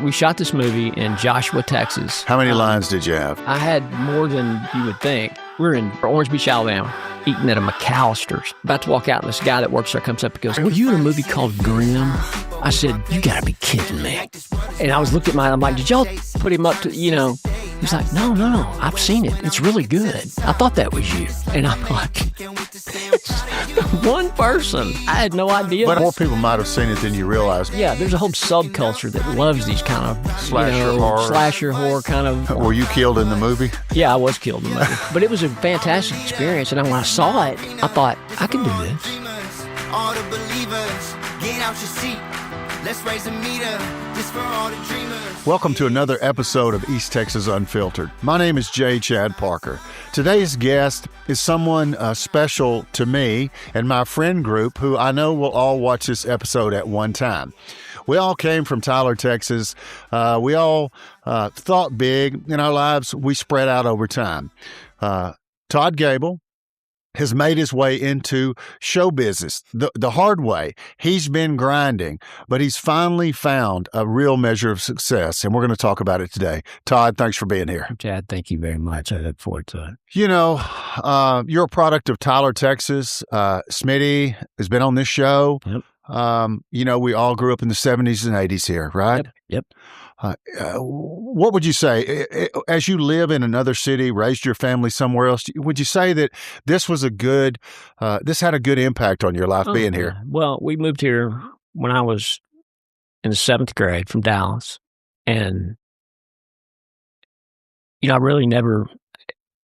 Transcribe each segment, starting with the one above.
we shot this movie in Joshua, Texas. How many lines did you have? I had more than you would think. We're in Orange Beach, Alabama, eating at a McAllister's. About to walk out, and this guy that works there comes up and goes, "Were you in a movie called Grimm?" I said, "You gotta be kidding me." And I was looking at mine, I'm like, "Did y'all put him up to, you know?" He's like, no, I've seen it. It's really good. I thought that was you. And I'm like, one person. I had no idea. But more people might have seen it than you realized. Yeah, there's a whole subculture that loves these kind of slasher horror kind of. Were you killed in the movie? Yeah, I was killed in the movie. But it was a fantastic experience. And when I saw it, I thought, I can do this. All the believers, get out your seat. Let's raise a meter just for all the dreamers. Welcome to another episode of East Texas Unfiltered. My name is J. Chad Parker. Today's guest is someone special to me and my friend group who I know will all watch this episode at one time. We all came from Tyler, Texas. We all thought big in our lives. We spread out over time. Todd Gable has made his way into show business the hard way. He's been grinding, but he's finally found a real measure of success, and we're going to talk about it today. Todd, thanks for being here. Chad, thank you very much. I look forward to it. You know, you're a product of Tyler, Texas. Smitty has been on this show. Yep. You know, we all grew up in the 70s and 80s here, right? Yep. What would you say, as you live in another city, raised your family somewhere else, would you say that this was this had a good impact on your life being here? Well, we moved here when I was in the 7th grade from Dallas. And, you know, I really never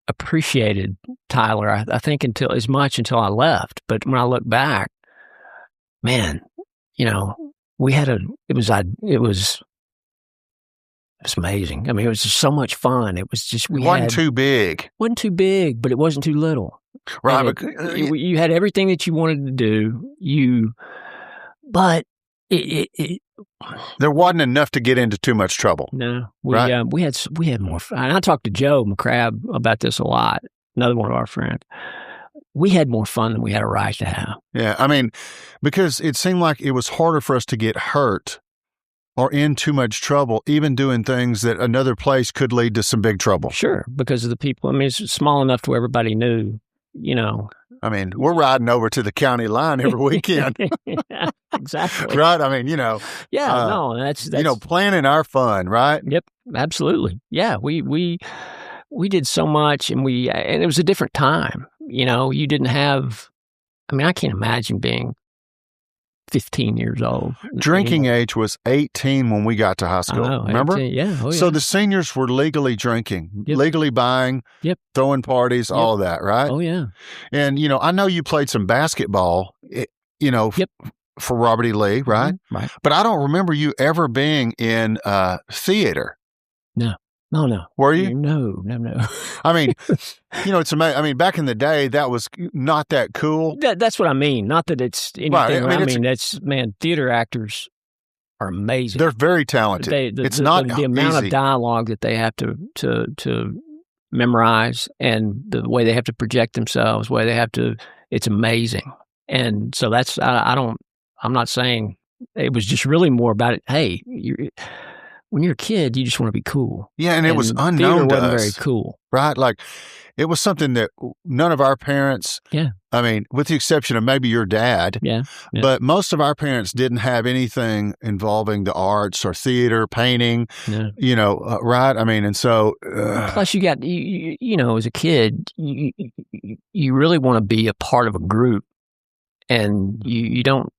appreciated Tyler, I think until I left. But when I look back, man, you know, it was amazing. I mean, it was just so much fun. It was just, wasn't too big, but it wasn't too little. Right. You had everything that you wanted to do. But there wasn't enough to get into too much trouble. No, we had more fun. And I talked to Joe McCrabb about this a lot. Another one of our friends. We had more fun than we had a right to have. Yeah, I mean, because it seemed like it was harder for us to get hurt or in too much trouble, even doing things that another place could lead to some big trouble. Sure, because of the people. I mean, it's small enough to where everybody knew, you know. I mean, we're riding over to the county line every weekend. Yeah, exactly. Right? I mean, you know. Yeah, no, that's you know, planning our fun, right? Yep, absolutely. Yeah, we did so much, and it was a different time. You know, you didn't have. I mean, I can't imagine being 15 years old. Drinking age was 18 when we got to high school. I know, remember? 18, yeah. Oh, yeah. So the seniors were legally drinking, legally buying, throwing parties, all of that, right? Oh, yeah. And, you know, I know you played some basketball, you know, for Robert E. Lee, right? Mm-hmm. Right. But I don't remember you ever being in theater. No. Were you? No. I mean, you know, it's amazing. I mean, back in the day, that was not that cool. That's what I mean. Not that it's anything. Right. Theater actors are amazing. They're very talented. The amount of dialogue that they have to memorize and the way they have to project themselves, it's amazing. And so that's, I'm not saying it was just really more about it. Hey, when you're a kid, you just want to be cool. Yeah, and it was unknown to us. Wasn't very cool. Right? Like, it was something that none of our parents, I mean, with the exception of maybe your dad, but most of our parents didn't have anything involving the arts or theater, painting, you know, right? I mean, and so... Plus, you got, you know, as a kid, you really want to be a part of a group, and you don't.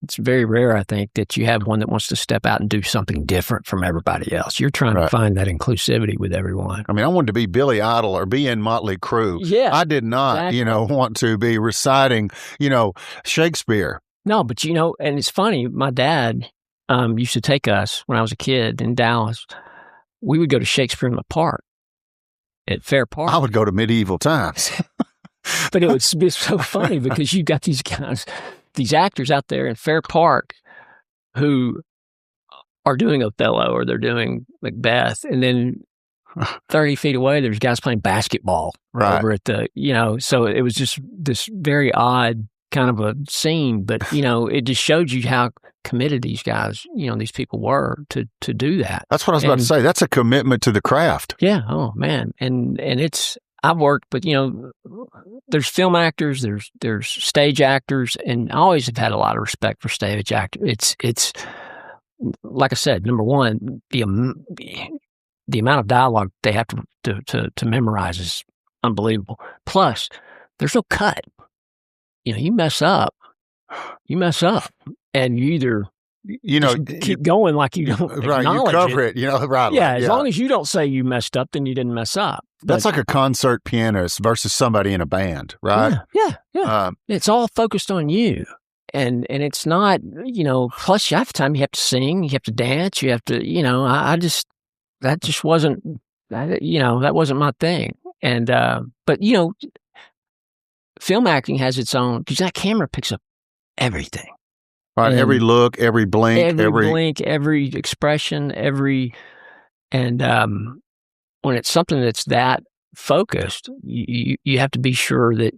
It's very rare, I think, that you have one that wants to step out and do something different from everybody else. You're trying to find that inclusivity with everyone. I mean, I wanted to be Billy Idol or be in Motley Crue. Yeah. I did not, you know, want to be reciting, you know, Shakespeare. No, but, you know, and it's funny, my dad used to take us when I was a kid in Dallas. We would go to Shakespeare in the Park at Fair Park. I would go to Medieval Times. But it would be so funny because you got these guys... These actors out there in Fair Park who are doing Othello or they're doing Macbeth, and then 30 feet away, there's guys playing basketball over at the, you know, so it was just this very odd kind of a scene, but, you know, it just showed you how committed these guys, these people were to do that. That's what I was about to say. That's a commitment to the craft. Yeah. Oh man. And I've worked, but there's film actors, there's stage actors, and I always have had a lot of respect for stage actors. It's like I said, number one, the amount of dialogue they have to memorize is unbelievable. Plus, there's no cut. You mess up, and you either keep going like you don't right. You cover it. Right. Yeah, as long as you don't say you messed up, then you didn't mess up. That's like a concert pianist versus somebody in a band, right? Yeah. It's all focused on you. And it's not, plus half the time you have to sing, you have to dance, you have to, that just wasn't, that wasn't my thing. And, but, film acting has its own, because that camera picks up everything. Right. Every look, every blink, every expression, and when it's something that's that focused, you have to be sure that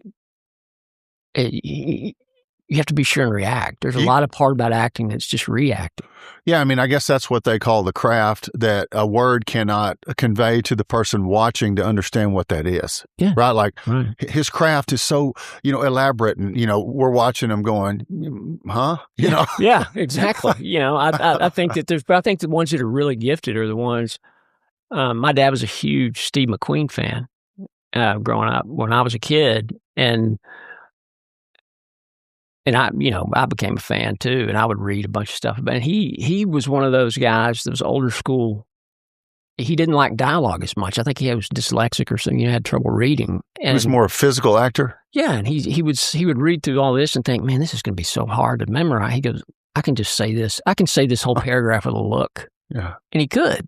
you have to be sure and react. There's a lot of part about acting that's just reacting. Yeah, I mean, I guess that's what they call the craft, that a word cannot convey to the person watching to understand what that is. Yeah. Right? Like, his craft is so, elaborate, and, we're watching him going, huh? Yeah, exactly. I think that I think the ones that are really gifted are the ones, my dad was a huge Steve McQueen fan growing up when I was a kid, and I became a fan too, and I would read a bunch of stuff about it. He was one of those guys that was older school. He didn't like dialogue as much. I think he was dyslexic or something. He had trouble reading. And he was more a physical actor? Yeah, and he would read through all this and think, man, this is going to be so hard to memorize. He goes, I can just say this. I can say this whole paragraph with a look. Yeah. And he could,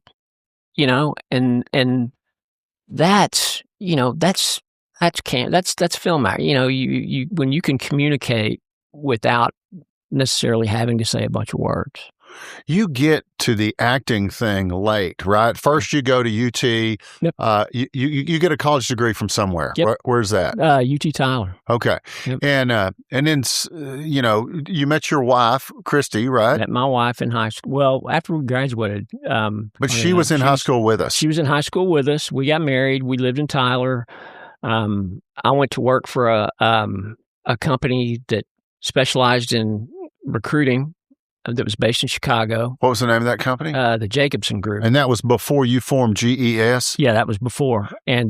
and that's film acting. You when you can communicate without necessarily having to say a bunch of words. You get to the acting thing late, right? First, you go to UT. Yep. You get a college degree from somewhere. Yep. Where's that? UT Tyler. Okay. Yep. And then you met your wife, Christy, right? Met my wife in high school. Well, after we graduated. But she was in high school with us. She was in high school with us. We got married. We lived in Tyler. I went to work for a company that specialized in recruiting that was based in Chicago. What was the name of that company? The Jacobson Group. And that was before you formed GES? Yeah, that was before. And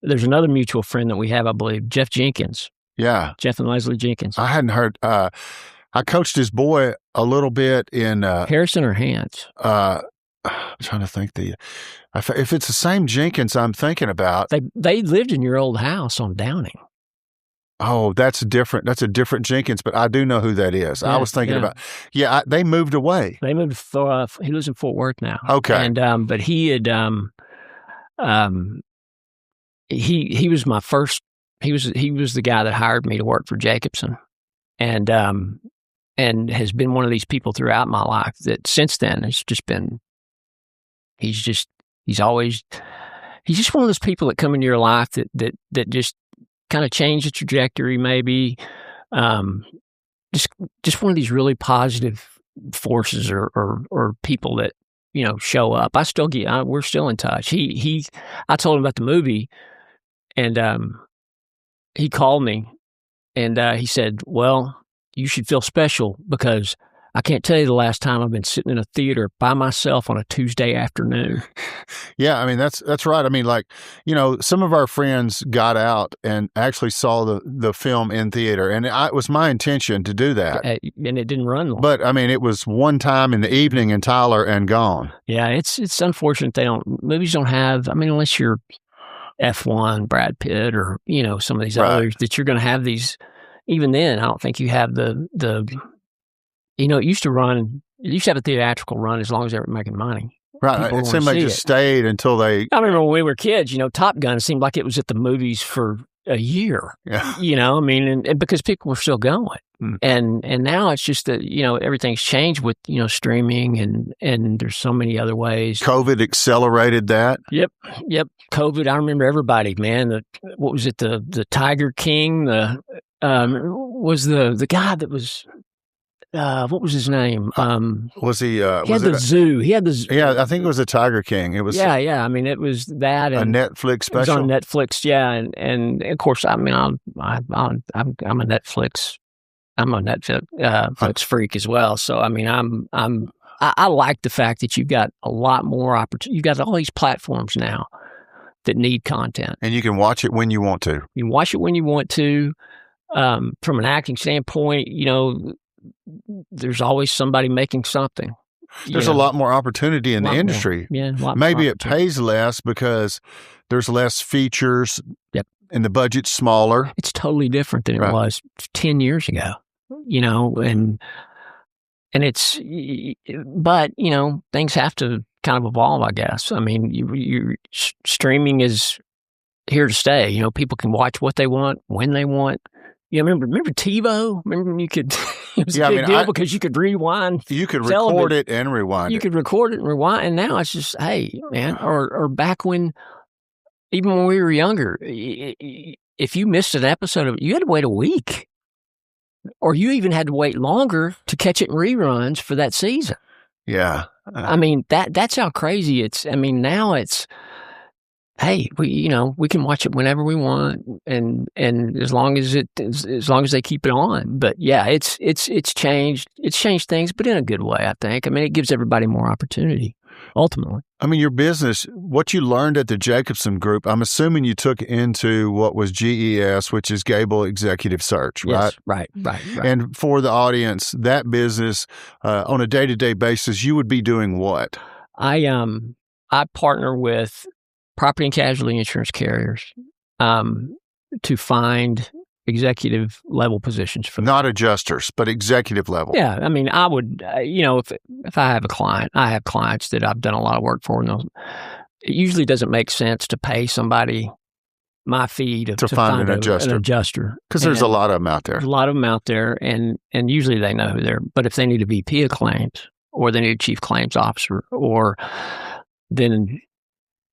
there's another mutual friend that we have, I believe, Jeff Jenkins. Yeah. Jeff and Leslie Jenkins. I hadn't heard. I coached his boy a little bit in... Harrison or Hans? I'm trying to think if it's the same Jenkins I'm thinking about. They lived in your old house on Downing. Oh, that's different. That's a different Jenkins, but I do know who that is. I was thinking about, they moved away. They moved, he lives in Fort Worth now. Okay. And, but he had, he was my first, he was the guy that hired me to work for Jacobson, and has been one of these people throughout my life that since then has just been, he's just one of those people that come into your life that just kind of change the trajectory, maybe. Just one of these really positive forces or people that, show up. We're still in touch. I told him about the movie, and he called me, and he said, well, you should feel special because I can't tell you the last time I've been sitting in a theater by myself on a Tuesday afternoon. Yeah, I mean, that's right. I mean, like, some of our friends got out and actually saw the film in theater, and it was my intention to do that. And it didn't run long. But, I mean, it was one time in the evening in Tyler and gone. Yeah, it's unfortunate movies don't have, I mean, unless you're F1, Brad Pitt, or, some of these others, that you're going to have these, even then, I don't think you have the it used to have a theatrical run as long as they were making money. Right. It seemed like it just stayed until they... I remember when we were kids, Top Gun seemed like it was at the movies for a year. Yeah. I mean, and because people were still going. And now it's just that, everything's changed with, streaming and there's so many other ways. COVID accelerated that. Yep. COVID. I remember everybody, man. What was it? The Tiger King, was the guy that was... what was his name? Was he? He had Was the it? zoo. He had the zoo. Yeah, I think it was a Tiger King. It was. Yeah. I mean, it was that a and Netflix it was on special. Netflix. Yeah, and of course, I mean, I'm a Netflix. I'm a Netflix freak as well. So I mean, I like the fact that you've got a lot more opportunity. You've got all these platforms now that need content. And you can watch it when you want to. You can watch it when you want to. From an acting standpoint, there's always somebody making something. There's a lot more opportunity in the industry. Yeah, maybe it pays less because there's less features. Yep. And the budget's smaller. It's totally different than it was 10 years ago. And it's, but things have to kind of evolve, I guess. I mean, streaming is here to stay. People can watch what they want when they want. Remember TiVo? Remember when you could? It was a big deal because you could rewind. You could record it and rewind. You could record it and rewind, and now it's just, hey, man. Or back when, even when we were younger, if you missed an episode of it, you had to wait a week, or you even had to wait longer to catch it in reruns for that season. Yeah, I mean that's how crazy it's. I mean now it's. Hey, we can watch it whenever we want, and as long as they keep it on. But yeah, it's changed. It's changed things, but in a good way, I think. I mean, it gives everybody more opportunity. Ultimately, I mean, your business, what you learned at the Jacobson Group, I'm assuming you took into what was GES, which is Gable Executive Search, right? Yes, right. And for the audience, that business on a day-to-day basis, you would be doing what? I partner with property and casualty insurance carriers to find executive level positions for them. Not adjusters, but executive level. Yeah, I mean, I would, if I have a client, I have clients that I've done a lot of work for, and it usually doesn't make sense to pay somebody my fee to find an adjuster. Because there's a lot of them out there. There's a lot of them out there, and usually they know who they're. But if they need a VP of claims, or they need a chief claims officer, or then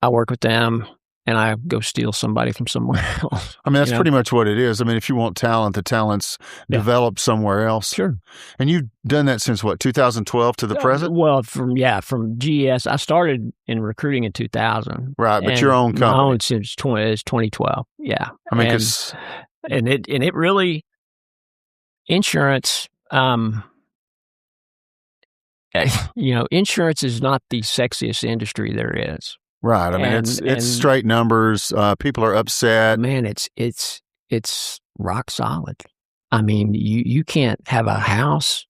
I work with them and I go steal somebody from somewhere else. I mean, that's pretty much what it is. I mean, if you want talent, the talent's developed somewhere else. Sure. And you've done that since what, 2012 to the present? Well, from GES, I started in recruiting in 2000. Right, but your own company. My own since 2012. Yeah. I mean, and it really, insurance, insurance is not the sexiest industry there is. Right. I mean, it's straight numbers. People are upset. Man, it's rock solid. I mean, you can't have a house,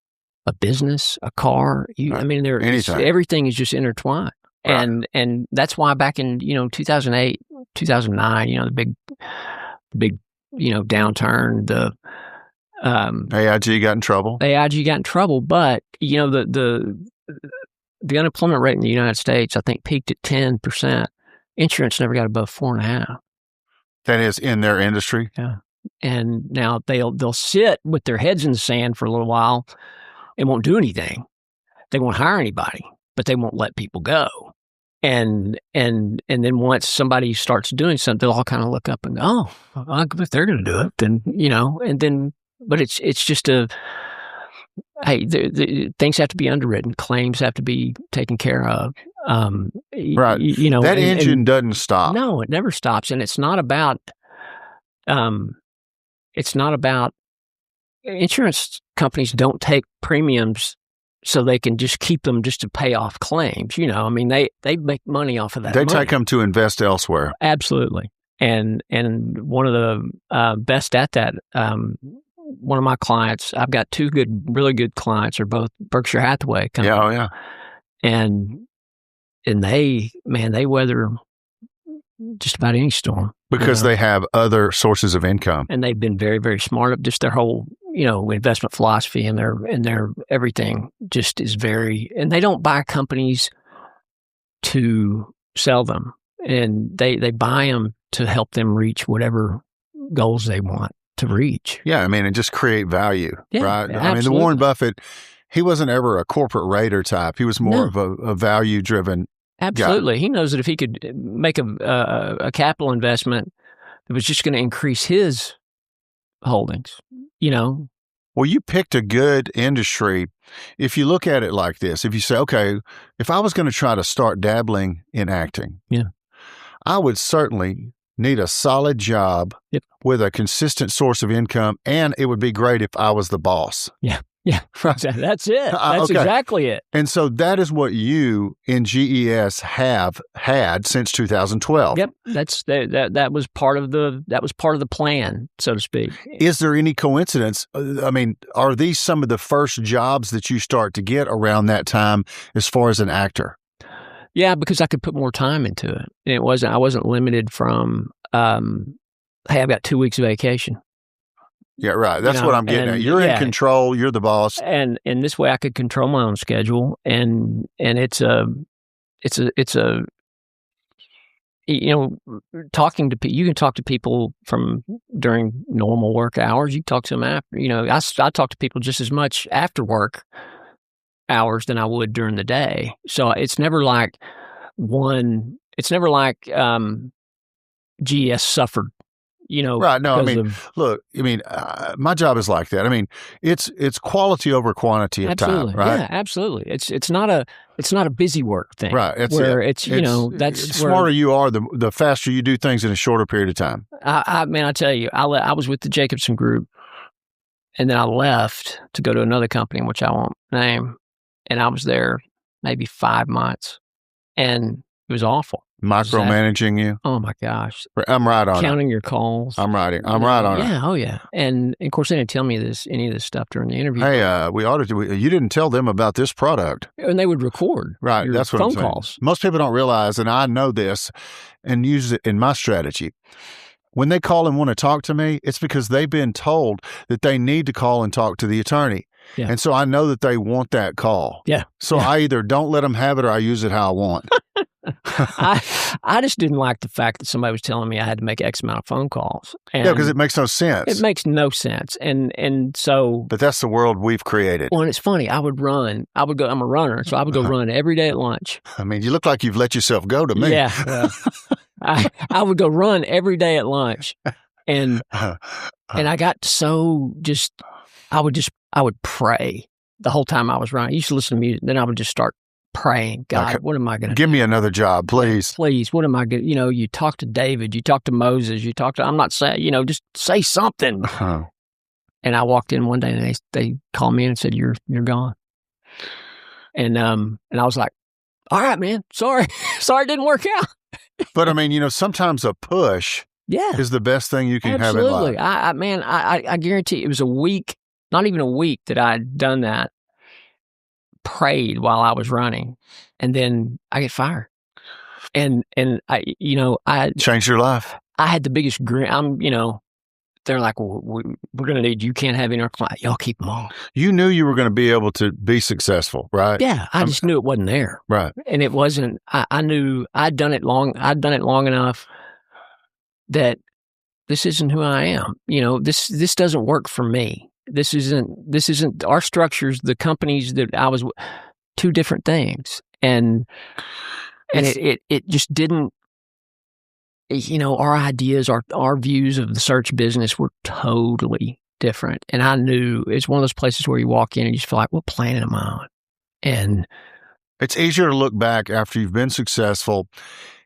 a business, a car. I mean, everything is just intertwined. Right. And that's why back in 2008, 2009, the big downturn, the AIG got in trouble. But the unemployment rate in the United States, I think, peaked at 10%. Insurance never got above 4.5%. That is in their industry. Yeah, and now they'll sit with their heads in the sand for a little while and won't do anything. They won't hire anybody, but they won't let people go. And then once somebody starts doing something, they'll all kind of look up and go, "Oh, if they're going to do it, then And then, but it's just hey, things have to be underwritten. Claims have to be taken care of. Right. That engine doesn't stop. No, it never stops. And it's not about insurance companies don't take premiums so they can just keep them just to pay off claims. I mean, they make money off of that. They take them to invest elsewhere. Absolutely. And one of the best at that, one of my clients, I've got two really good clients, are both Berkshire Hathaway companies. Yeah, oh yeah. And they weather just about any storm. Because they have other sources of income. And they've been very, very smart of just their whole, investment philosophy and their everything just is and they don't buy companies to sell them. And they buy them to help them reach whatever goals they want to reach. Yeah, I mean, and just create value, right? Absolutely. I mean, the Warren Buffett, he wasn't ever a corporate raider type. He was more of a value-driven Absolutely. guy. He knows that if he could make a capital investment that was just going to increase his holdings, Well, you picked a good industry. If you look at it like this, if you say, okay, if I was going to try to start dabbling in acting, I would certainly need a solid job with a consistent source of income, and it would be great if I was the boss. Yeah. That's it. That's exactly it. And so that is what you in GES have had since 2012. Yep. That was part of the plan, so to speak. Is there any coincidence? I mean, are these some of the first jobs that you start to get around that time as far as an actor? Yeah, because I could put more time into it. And I wasn't limited from hey, I've got 2 weeks of vacation. Yeah, right. That's what I'm getting at. You're in control. You're the boss. And this way I could control my own schedule. And it's a talking to people. You can talk to people from during normal work hours. You can talk to them after, I talk to people just as much after work hours than I would during the day. So it's never like GS suffered. Right. No, look, my job is like that. I mean, it's quality over quantity of time, right? Yeah, absolutely. It's not a busy work thing. Right. That's the smarter you are, the faster you do things in a shorter period of time. I tell you, I was with the Jacobson Group, and then I left to go to another company, which I won't name, and I was there maybe 5 months, and it was awful. Micromanaging you? Oh my gosh! I'm right on counting your calls. I'm right on it. Yeah, oh yeah. And of course, they didn't tell me any of this stuff during the interview. Hey, you didn't tell them about this product, and they would record. Right, that's what phone I'm saying. Calls. Most people don't realize, and I know this, and use it in my strategy. When they call and want to talk to me, it's because they've been told that they need to call and talk to the attorney. Yeah. And so I know that they want that call. Yeah. So I either don't let them have it or I use it how I want. I just didn't like the fact that somebody was telling me I had to make X amount of phone calls. And because it makes no sense. It makes no sense. And so... But that's the world we've created. Well, and it's funny. I would go, I'm a runner, so I would go run every day at lunch. I mean, you look like you've let yourself go to me. Yeah. Well, I would go run every day at lunch. And I got so just... I would pray the whole time I was running. I used to listen to music. Then I would just start praying. God, okay. What am I going to do? Give me another job, please. Please, what am I going to, you talk to David, you talk to Moses, I'm not saying, just say something. Uh-huh. And I walked in one day and they called me in and said, you're gone. And I was like, all right, man, sorry it didn't work out. But I mean, sometimes a push is the best thing you can have in life. Absolutely. I guarantee it was a week. Not even a week that I'd done that, prayed while I was running, and then I get fired. And I changed your life. I had the biggest grin. They're like, well, we're going to need, you can't have any of our clients. Y'all keep them all. You knew you were going to be able to be successful, right? Yeah. I just knew it wasn't there. Right. And it wasn't, I knew I'd done it long enough that this isn't who I am. This doesn't work for me. This isn't our structures, the companies that I was, two different things. And it just didn't, our ideas, our views of the search business were totally different. And I knew it's one of those places where you walk in and you just feel like, what planet am I on? And it's easier to look back after you've been successful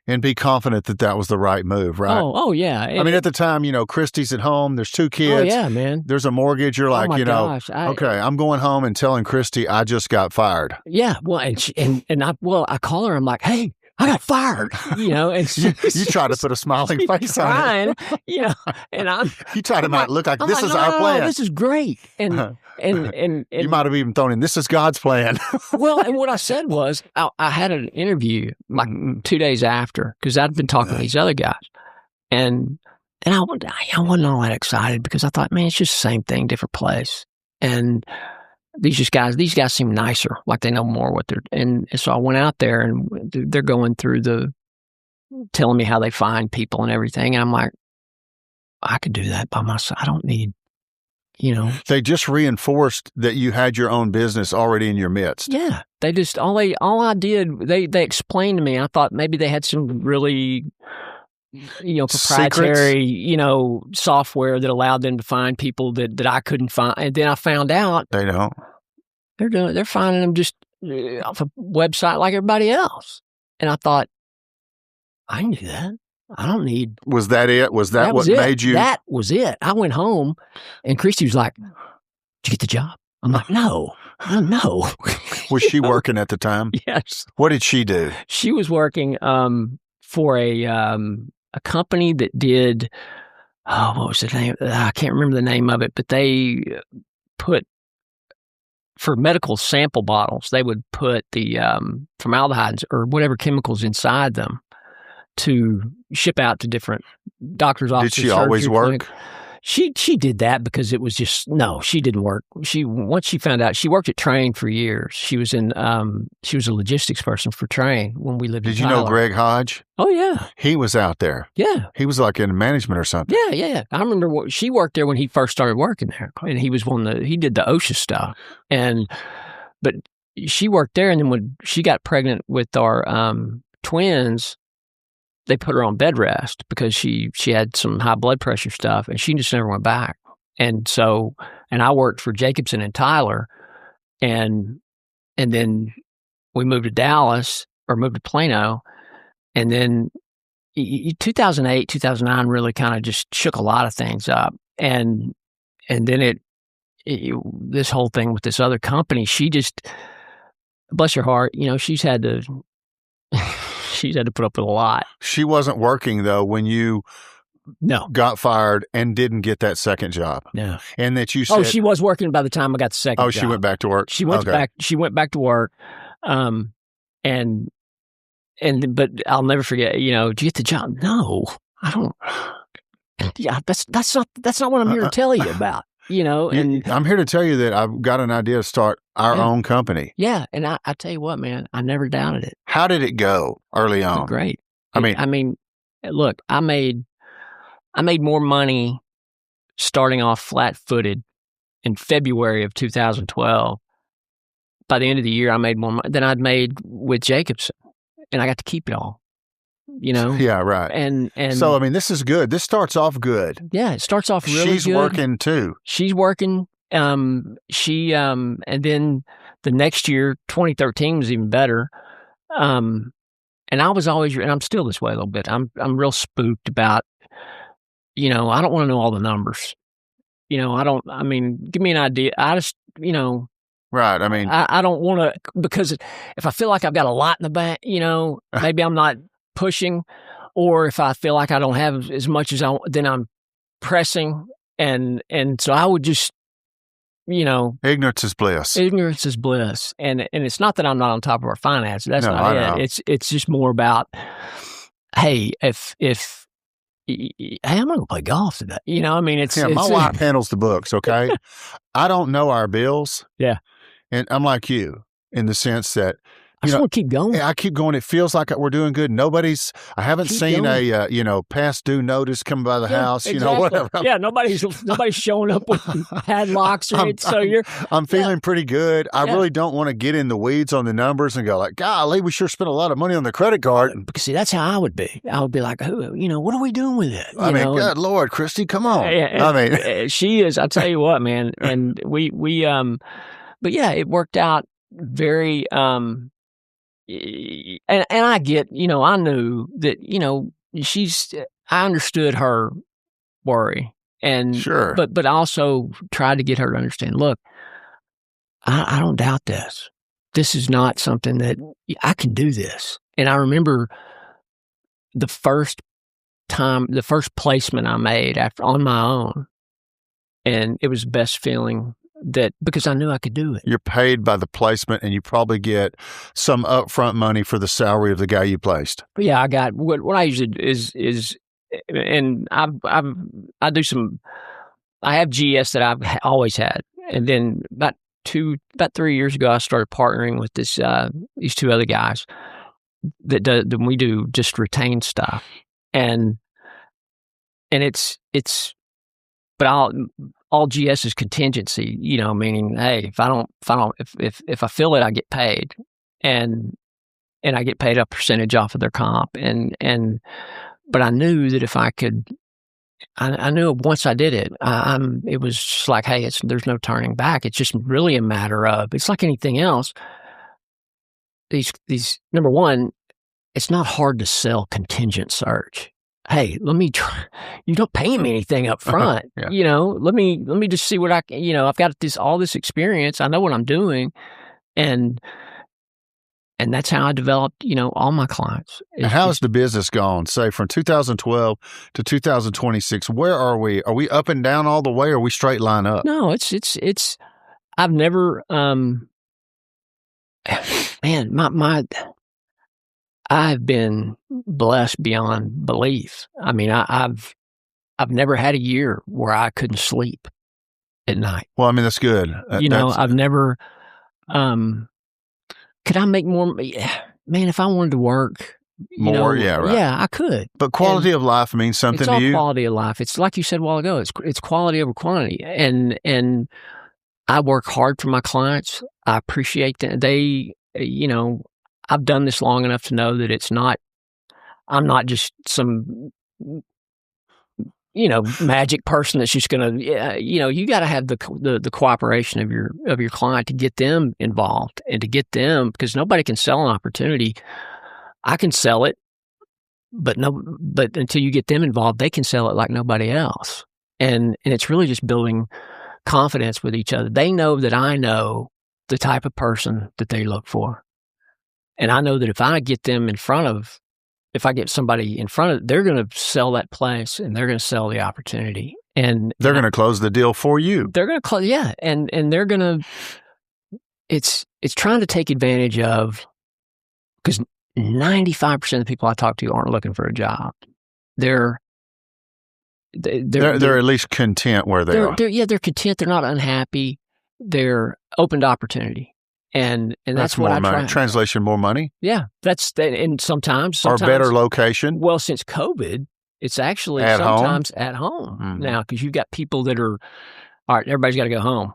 and be confident that that was the right move, right? Oh yeah. At the time, Christy's at home. There's 2 kids. Oh, yeah, man. There's a mortgage. You're like, gosh, okay, I'm going home and telling Christy I just got fired. Yeah. Well, I call her. I'm like, hey, I got fired. And you try to put a smiling face on it. And you try to make it look like this is our plan. No, this is great. And you might have even thrown in, this is God's plan. Well, and what I said was, I had an interview like 2 days after, because I'd been talking to these other guys, and I wasn't all that excited because I thought, man, it's just the same thing, different place. And these guys seem nicer, like they know more what they're, and so I went out there and they're going through telling me how they find people and everything. And I'm like, I could do that by myself. I don't need, They just reinforced that you had your own business already in your midst. Yeah. They just, all I did, they explained to me, I thought maybe they had some really proprietary, software that allowed them to find people that I couldn't find. And then I found out They don't. they're finding them just off a website like everybody else. And I thought, I can do that. I don't need. Was that it? Was that what made you? That was it. I went home and Christy was like, did you get the job? I'm like, no. Was she working at the time? Yes. What did she do? She was working for a company that did, what was the name? I can't remember the name of it, but they put, for medical sample bottles, they would put the formaldehydes or whatever chemicals inside them to ship out to different doctors' offices. Did she always work? Clinic. She did that because it was just, no, she didn't work. Once she found out, she worked at Train for years. She was she was a logistics person for Train when we lived in Tyler. Did you know Greg Hodge? Oh, yeah. He was out there. Yeah. He was like in management or something. Yeah. I remember she worked there when he first started working there. And he was he did the OSHA stuff. But she worked there, and then when she got pregnant with our twins, they put her on bed rest because she had some high blood pressure stuff, and she just never went back. And I worked for Jacobson and Tyler, and then we moved to Dallas or moved to Plano, and then 2008, 2009 really kind of just shook a lot of things up, and then this whole thing with this other company, she just, bless her heart, she's had to put up with a lot. She wasn't working, though, when you got fired and didn't get that second job. No. And that you said... Oh, she was working by the time I got the second job. She went back to work? She went back to work. But I'll never forget, did you get the job? No, I don't. Yeah, that's not what I'm here to tell you about. And I'm here to tell you that I've got an idea to start our own company. Yeah, and I tell you what, man, I never doubted it. How did it go early on? Great. I mean, look, I made more money starting off flat-footed in February of 2012. By the end of the year, I made more money than I'd made with Jacobson, and I got to keep it all. Yeah, right. And so, this is good. This starts off good. Yeah, it starts off really good. She's working too. She's working. And then the next year, 2013 was even better. And I was always, and I'm still this way a little bit. I'm real spooked about, I don't want to know all the numbers. Give me an idea. I just, Right. I don't want to, because if I feel like I've got a lot in the bank, maybe I'm not pushing, or if I feel like I don't have as much as then I'm pressing. And so I would just, ignorance is bliss. Ignorance is bliss. And it's not that I'm not on top of our finances. That's not it. It's just more about, hey, I'm going to play golf today. My wife handles the books. Okay. I don't know our bills. Yeah. And I'm like you in the sense that, I just want to keep going. I keep going. It feels like we're doing good. I haven't seen a past due notice come by the house, exactly. Whatever. Yeah, nobody's showing up with padlocks or it. So I'm feeling pretty good. I really don't want to get in the weeds on the numbers and go like, golly, we sure spent a lot of money on the credit card. Because see, that's how I would be. I would be like, what are we doing with it? Good Lord, Christy, come on. She is, I'll tell you what, man. And we but yeah, it worked out very, and I get, I knew that, I understood her worry, and sure, but I also tried to get her to understand, look, I don't doubt this. This is not something that I can do this. And I remember the first placement I made on my own, and it was the best feeling. Because I knew I could do it. You're paid by the placement, and you probably get some upfront money for the salary of the guy you placed. But yeah, I got what I usually is, and I do some. I have GS that I've always had, and then about 3 years ago, I started partnering with these two other guys that we do just retained stuff, and it's. But all GS is contingency, meaning, hey, if I feel it, I get paid, and I get paid a percentage off of their comp, and but I knew that if I could, I knew once I did it, it was just like, hey, there's no turning back. It's just really a matter of, it's like anything else. These number one, it's not hard to sell contingent search. Hey, let me try. You don't pay me anything up front. Yeah. You know, let me just see what I've got all this experience. I know what I'm doing. And that's how I developed, all my clients. And how has the business gone, say, from 2012 to 2026? Where are we? Are we up and down all the way, or are we straight line up? No, I've never, man, I've been blessed beyond belief. I mean, I've never had a year where I couldn't sleep at night. Well, I mean, that's good. I've never, could I make more? Man, if I wanted to work more, right. Yeah, I could. But quality of life means something to you. It's all quality of life. It's like you said a while ago. It's quality over quantity, and I work hard for my clients. I appreciate that I've done this long enough to know that I'm not just some magic person that's just going to, you got to have the cooperation of your client to get them involved and to get them, because nobody can sell an opportunity. I can sell it, but until you get them involved, they can sell it like nobody else. And it's really just building confidence with each other. They know that I know the type of person that they look for. And I know that if I get somebody in front of, they're going to sell that place and they're going to sell the opportunity. And they're going to close the deal for you. They're going to close, yeah. And they're going to, it's trying to take advantage of, because 95% of the people I talk to aren't looking for a job. They're at least content where they are. They're content. They're not unhappy. They're open to opportunity. And that's what more I money. try. Translation, more money. Yeah, and sometimes or better location. Well, since COVID, it's actually sometimes at home now, because you've got people that are, all right, everybody's got to go home.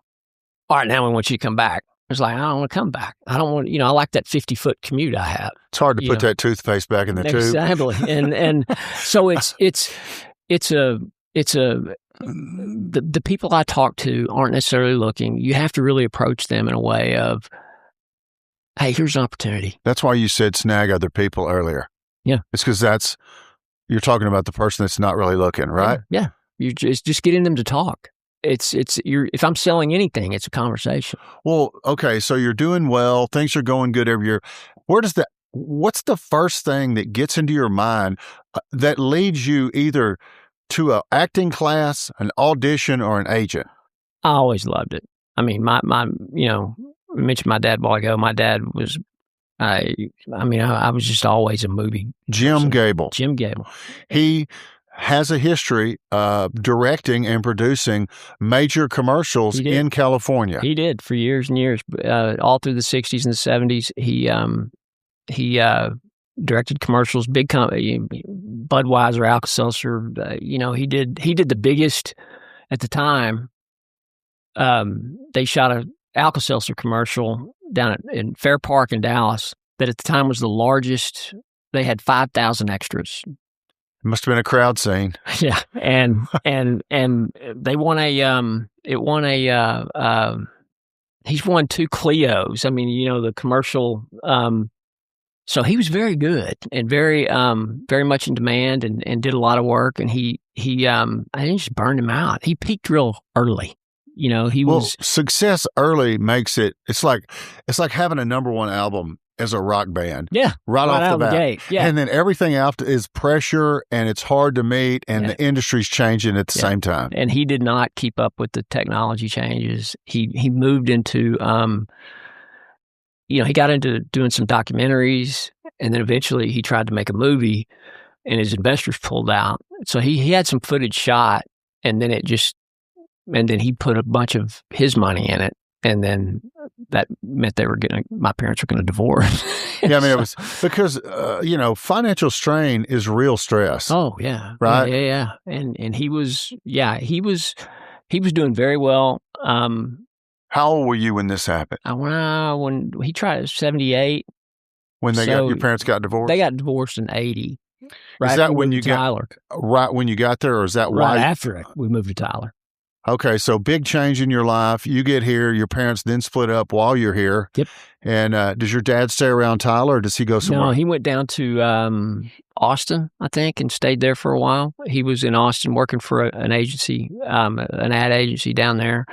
All right, now we want you to come back. It's like, I don't want to come back. I don't want, I like that 50-foot commute I have. It's hard to put that toothpaste back in the tube. Exactly, and so the people I talk to aren't necessarily looking. You have to really approach them in a way of, hey, here's an opportunity. That's why you said snag other people earlier. Yeah. It's because you're talking about the person that's not really looking, right? Yeah. You're just getting them to talk. If I'm selling anything, it's a conversation. Well, okay. So you're doing well. Things are going good every year. What's the first thing that gets into your mind that leads you either to an acting class, an audition, or an agent? I always loved it. I mean, my we mentioned my dad a while ago. My dad was, I was just always a movie. Jim Gable. He has a history of directing and producing major commercials in California. He did for years and years, all through the 60s and the 70s. He directed commercials, big company, Budweiser, Alka-Seltzer. He did the biggest at the time. They shot a Alka-Seltzer commercial down in Fair Park in Dallas that at the time was the largest. They had 5,000 extras. It must have been a crowd scene. Yeah, and they won he's won 2 Clios. I mean, the commercial. So he was very good and very much in demand and did a lot of work. And I think just burned him out. He peaked real early. Success early makes it's like having a number one album as a rock band. Yeah. Right off the bat. Gate. Yeah. And then everything after is pressure and it's hard to meet and the industry's changing at the same time. And he did not keep up with the technology changes. He moved into, he got into doing some documentaries, and then eventually he tried to make a movie and his investors pulled out. So he had some footage shot, and then he put a bunch of his money in it. And then that meant my parents were going to divorce. Yeah, I mean, it was because, financial strain is real stress. Oh, yeah. Right? Yeah. And he was doing very well. How old were you when this happened? When he tried at 78. When your parents got divorced? They got divorced in 80. Right Is after that we when moved you to got Tyler? right when you got there, or is that Right why? after we moved to Tyler. Okay, so big change in your life. You get here. Your parents then split up while you're here. Yep. And does your dad stay around Tyler, or does he go somewhere? No, he went down to Austin, I think, and stayed there for a while. He was in Austin working for an agency, an ad agency down there.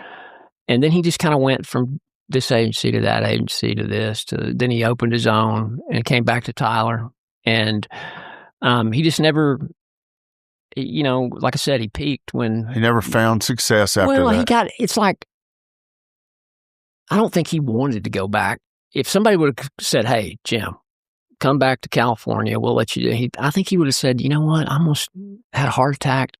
And then he just kind of went from this agency to that agency to this. Then he opened his own and came back to Tyler. And he just never, like I said, he peaked when He never found success after well, that. it's like, I don't think he wanted to go back. If somebody would have said, "Hey, Jim, come back to California, we'll let you," I think he would have said, "You know what? I almost had a heart attack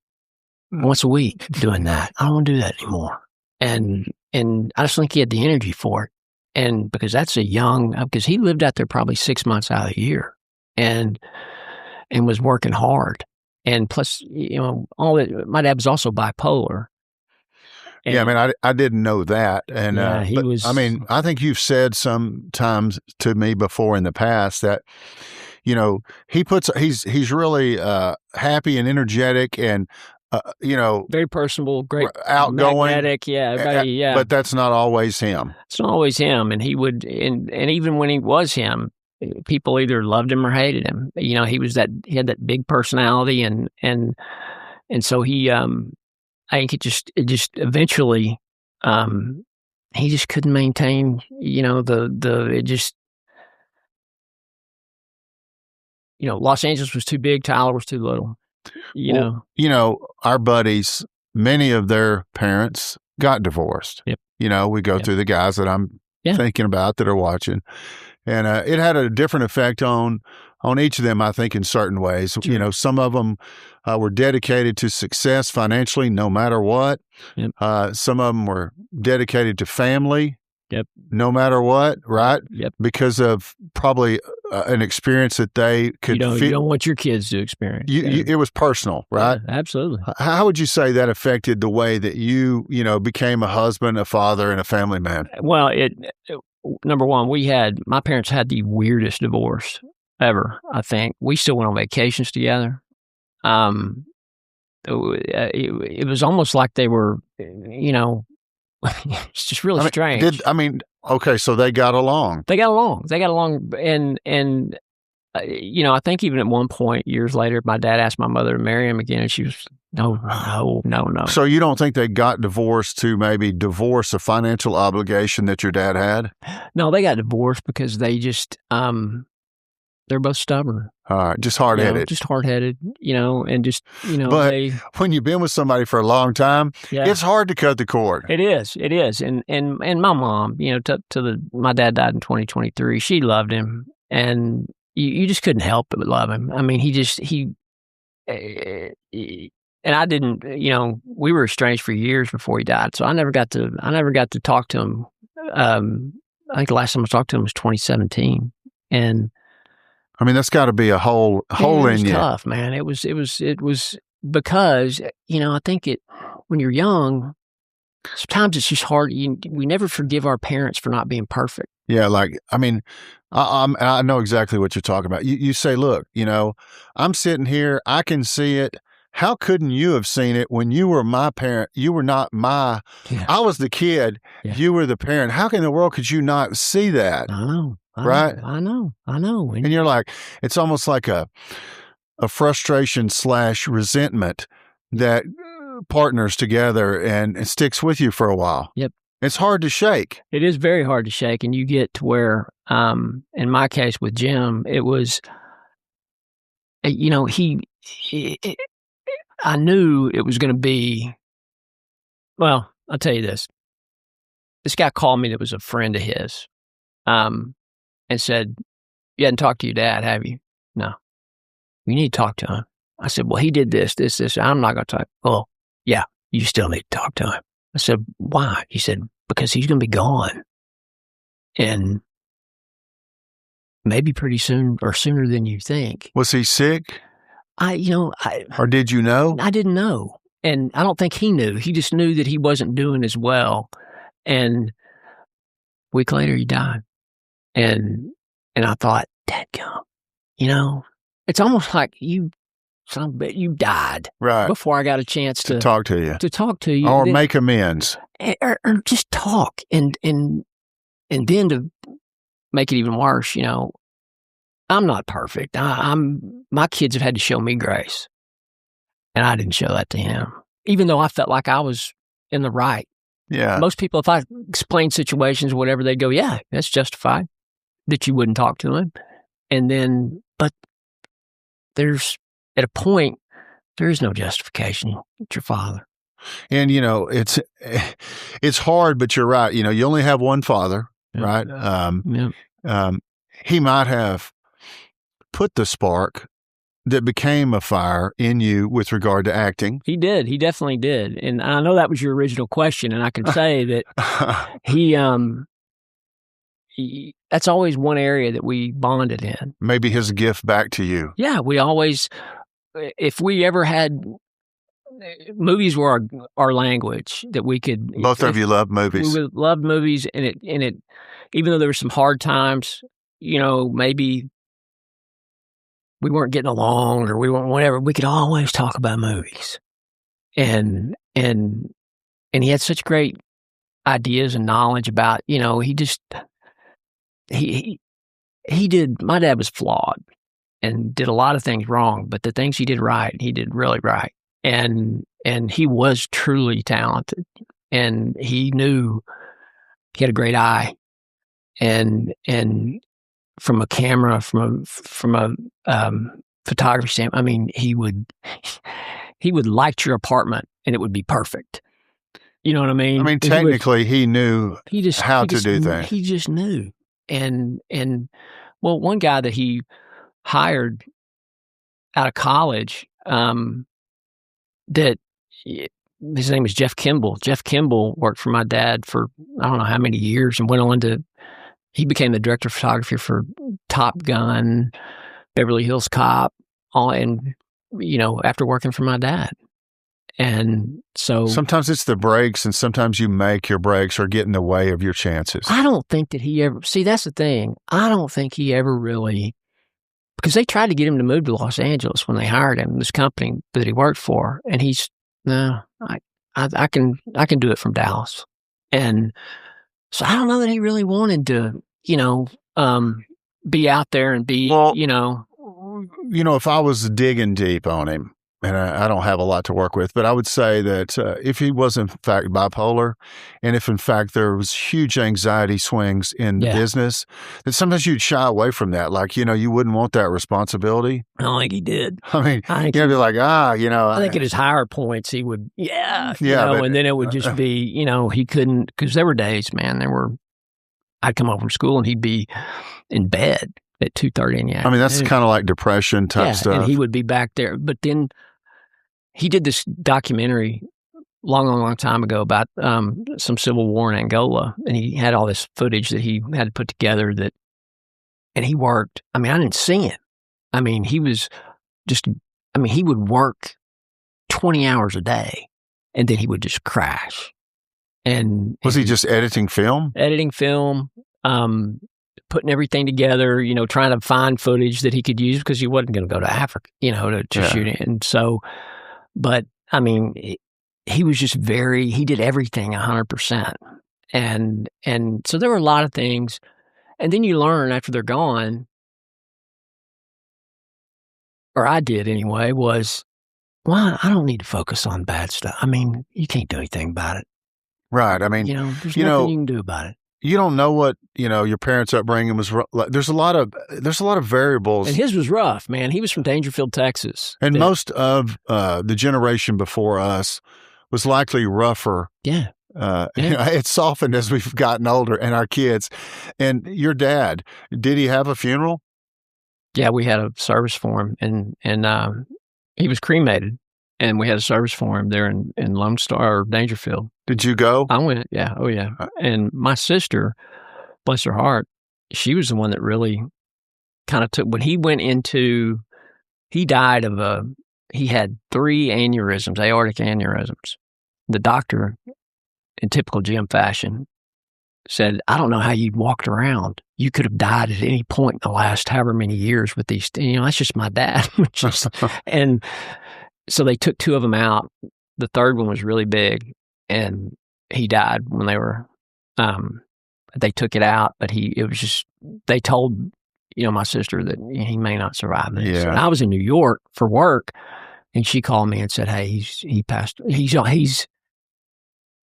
once a week doing that. I don't want to do that anymore." And I just think he had the energy for it. And because because he lived out there probably 6 months out of the year and was working hard. And plus, all that, my dad was also bipolar. And yeah, I mean, I didn't know that, and yeah, he was. I mean, I think you've said sometimes to me before in the past that he's really happy and energetic, and very personable, great, outgoing, magnetic. Yeah, everybody. Yeah, but that's not always him. It's not always him, and he would, and even when he was him, people either loved him or hated him. He had that big personality, and so he. I think it just eventually, he just couldn't maintain, Los Angeles was too big, Tyler was too little, Our buddies, many of their parents got divorced. Yep. We go through the guys that I'm thinking about that are watching, and it had a different effect on each of them, I think, in certain ways. Sure. Some of them were dedicated to success financially, no matter what. Yep. Some of them were dedicated to family, Yep. no matter what, right? Yep. Because of probably an experience that they could feel. You don't want your kids to experience. It was personal, right? Yeah, absolutely. How would you say that affected the way that you became a husband, a father, and a family man? Well, number one, my parents had the weirdest divorce ever. I think we still went on vacations together. It was almost like they were, it's just really strange. Okay, so they got along. They got along, and I think even at one point years later, my dad asked my mother to marry him again, and she was no. So you don't think they got divorced to maybe divorce a financial obligation that your dad had? No, they got divorced because they just they're both stubborn. All right, just hard-headed. And just, But when you've been with somebody for a long time, it's hard to cut the cord. It is. And my mom, my dad died in 2023. She loved him, and you just couldn't help but love him. I mean, and I didn't, we were estranged for years before he died. So I never got to talk to him. I think the last time I talked to him was 2017. And I mean, that's got to be a hole in you. It was tough, man. It was because, I think when you're young, sometimes it's just hard. We never forgive our parents for not being perfect. Yeah. I know exactly what you're talking about. You say, look, I'm sitting here, I can see it. How couldn't you have seen it when you were my parent? You were not I was the kid. Yeah. You were the parent. How in the world could you not see that? I know. Right? I know. And you're like, it's almost like a frustration / resentment that partners together and it sticks with you for a while. Yep. It's hard to shake. It is very hard to shake. And you get to where, in my case with Jim, it was, I knew it was going to be, well, I'll tell you this. This guy called me that was a friend of his. And said, "You hadn't talked to your dad, have you?" "No." "You need to talk to him." I said, "Well, he did this. I'm not going to talk." "Oh, yeah, you still need to talk to him." I said, "Why?" He said, "Because he's going to be gone. And maybe pretty soon or sooner than you think." Was he sick? Or did you know? I didn't know. And I don't think he knew. He just knew that he wasn't doing as well. And a week later, he died. And I thought, dadgum, it's almost like you died Right. before I got a chance To talk to you. to talk to you, Or then- make amends. or just talk, and then to make it even worse, I'm not perfect. My kids have had to show me grace, and I didn't show that to him, even though I felt like I was in the right. Yeah. Most people, if I explain situations or whatever, they go, "Yeah, that's justified that you wouldn't talk to him." And then, but there's at a point there is no justification. It's your father. And, it's hard, but you're right. You only have one father, Yeah. right? Yeah. He might have put the spark that became a fire in you with regard to acting. He did. He definitely did. And I know that was your original question, and I can say that he that's always one area that we bonded in. Maybe his gift back to you. Yeah, we always, if we ever had, movies were our language that we could. Both of you love movies. We loved movies, and it, even though there were some hard times, maybe we weren't getting along or we weren't whatever, we could always talk about movies. And he had such great ideas and knowledge about, he just, he did, my dad was flawed and did a lot of things wrong, but the things he did right, he did really right. And he was truly talented, and he knew he had a great eye, and from a camera, from a photography standpoint, I mean, he would light your apartment and it would be perfect. You know what I mean? I mean, technically, he knew how to do things. He just knew. And well, one guy that he hired out of college, that his name is Jeff Kimball. Jeff Kimball worked for my dad for I don't know how many years, and went on to, he became the director of photography for Top Gun, Beverly Hills Cop, all, and after working for my dad. And so sometimes it's the breaks, and sometimes you make your breaks or get in the way of your chances. I don't think that he ever, see, that's the thing. I don't think he ever really, because they tried to get him to move to Los Angeles when they hired him, this company that he worked for. And he's, no, I can do it from Dallas. And so I don't know that he really wanted to, be out there and be, Well, if I was digging deep on him, and I don't have a lot to work with, but I would say that if he was in fact bipolar, and if in fact there was huge anxiety swings in the business, that sometimes you'd shy away from that. Like, you wouldn't want that responsibility. I don't think he did. I mean, you'd be like, I think at his higher points he would, but, and then it would just be, he couldn't, because there were days, man, I'd come home from school and he'd be in bed at 2:30 in the afternoon. I mean, that's kind of like depression type stuff. And he would be back there. But then he did this documentary long time ago about some civil war in Angola, and he had all this footage that he had to put together and he worked. I mean, I didn't see him. I mean, he was just, he would work 20 hours a day, and then he would just crash. And was he just editing film? Editing film, putting everything together, trying to find footage that he could use, because he wasn't going to go to Africa, to shoot it. And so, but I mean, he was just he did everything 100%. And so there were a lot of things. And then you learn after they're gone, or I did anyway, was, well, I don't need to focus on bad stuff. I mean, you can't do anything about it. Right. I mean, there's nothing you can do about it. You don't know what, your parents' upbringing was. There's a lot of variables. And his was rough, man. He was from Dangerfield, Texas. And most of the generation before us was likely rougher. Yeah. It's softened as we've gotten older, and our kids. And your dad, did he have a funeral? Yeah, we had a service for him, and he was cremated, and we had a service for him there in Lone Star or Dangerfield. Did you go? I went, yeah. Oh, yeah. And my sister, bless her heart, she was the one that really kind of took, when he went into, he died of he had 3 aneurysms, aortic aneurysms. The doctor, in typical Jim fashion, said, I don't know how you walked around. You could have died at any point in the last however many years with these. That's just my dad. And so they took 2 of them out. The third one was really big, and he died when they took it out. But they told, my sister that he may not survive this. Yeah. And I was in New York for work, and she called me and said, hey, he passed.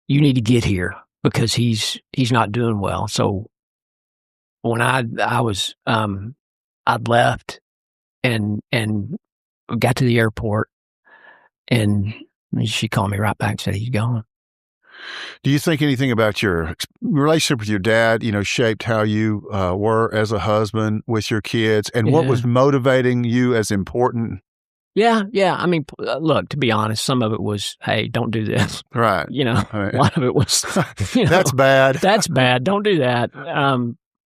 You need to get here because he's not doing well. So when I was, I'd left and got to the airport, and she called me right back and said, he's gone. Do you think anything about your relationship with your dad, shaped how you were as a husband with your kids, and what was motivating you as important? Yeah. I mean, look, to be honest, some of it was, hey, don't do this. Right. A lot of it was, that's bad. That's bad. Don't do that.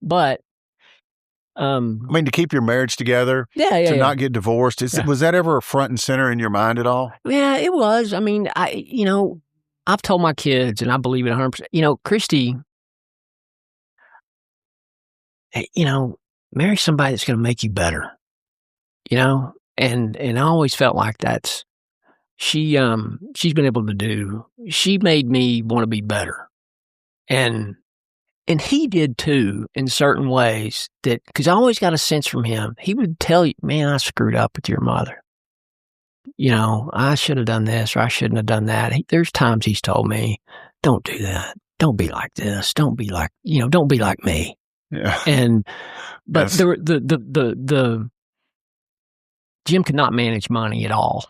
But I mean, to keep your marriage together, to not get divorced, was that ever front and center in your mind at all? Yeah, it was. I mean, I've told my kids, and I believe it 100%. Christy, marry somebody that's going to make you better. And I always felt like she's been able to do. She made me want to be better, and he did too in certain ways. Because I always got a sense from him. He would tell you, "Man, I screwed up with your mother. I should have done this or I shouldn't have done that." There's times he's told me, "Don't do that. Don't be like this. Don't be like don't be like me." Yeah. But the Jim could not manage money at all.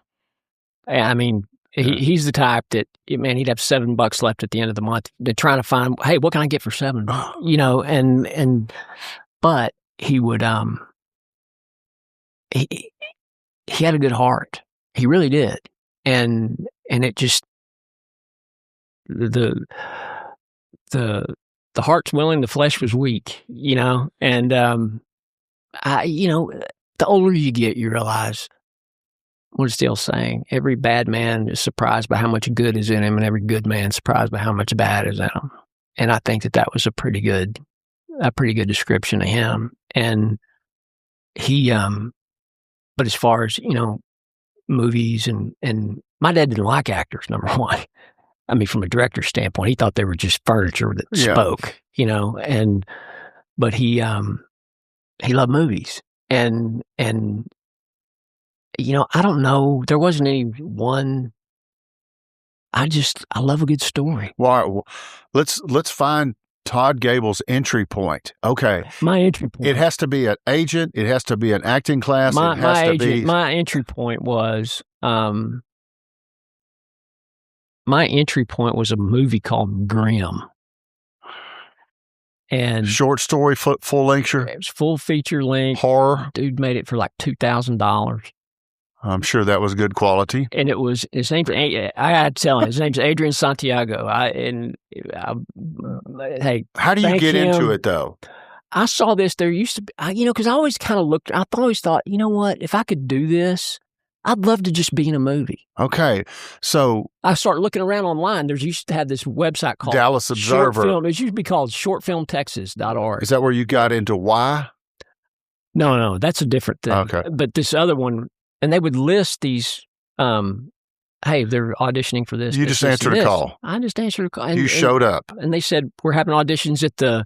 I mean, he's the type that, man, he'd have $7 left at the end of the month. They're trying to find, hey, what can I get for $7? But he would, he had a good heart. He really did. And it just, the heart's willing, the flesh was weak, and, the older you get, you realize what is still saying. Every bad man is surprised by how much good is in him, and every good man is surprised by how much bad is in him. And I think that was a pretty good description of him. And he, but as far as, movies and my dad didn't like actors, number one. I mean, from a director's standpoint, he thought they were just furniture that spoke, but he loved movies. And I don't know, there wasn't any one. I love a good story. Well, let's find Todd Gable's entry point. Okay. My entry point. It has to be an agent. It has to be an acting class. My entry point was a movie called Grimm. And short story, full length. It was full feature length. Horror. Dude made it for like $2,000. I'm sure that was good quality. And it was his name. I had to tell him his name's Adrian Santiago. Hey, how do you get into it though? I saw this. There used to be, because I always kind of looked. I always thought, what? If I could do this, I'd love to just be in a movie. Okay, so I started looking around online. There's used to have this website called Dallas Observer. It used to be called shortfilmtexas.org. Is that where you got into why? No, that's a different thing. Okay, but this other one, and they would list these. Hey, they're auditioning for this. You just answered a call. I just answered a call. You showed up, and they said we're having auditions at the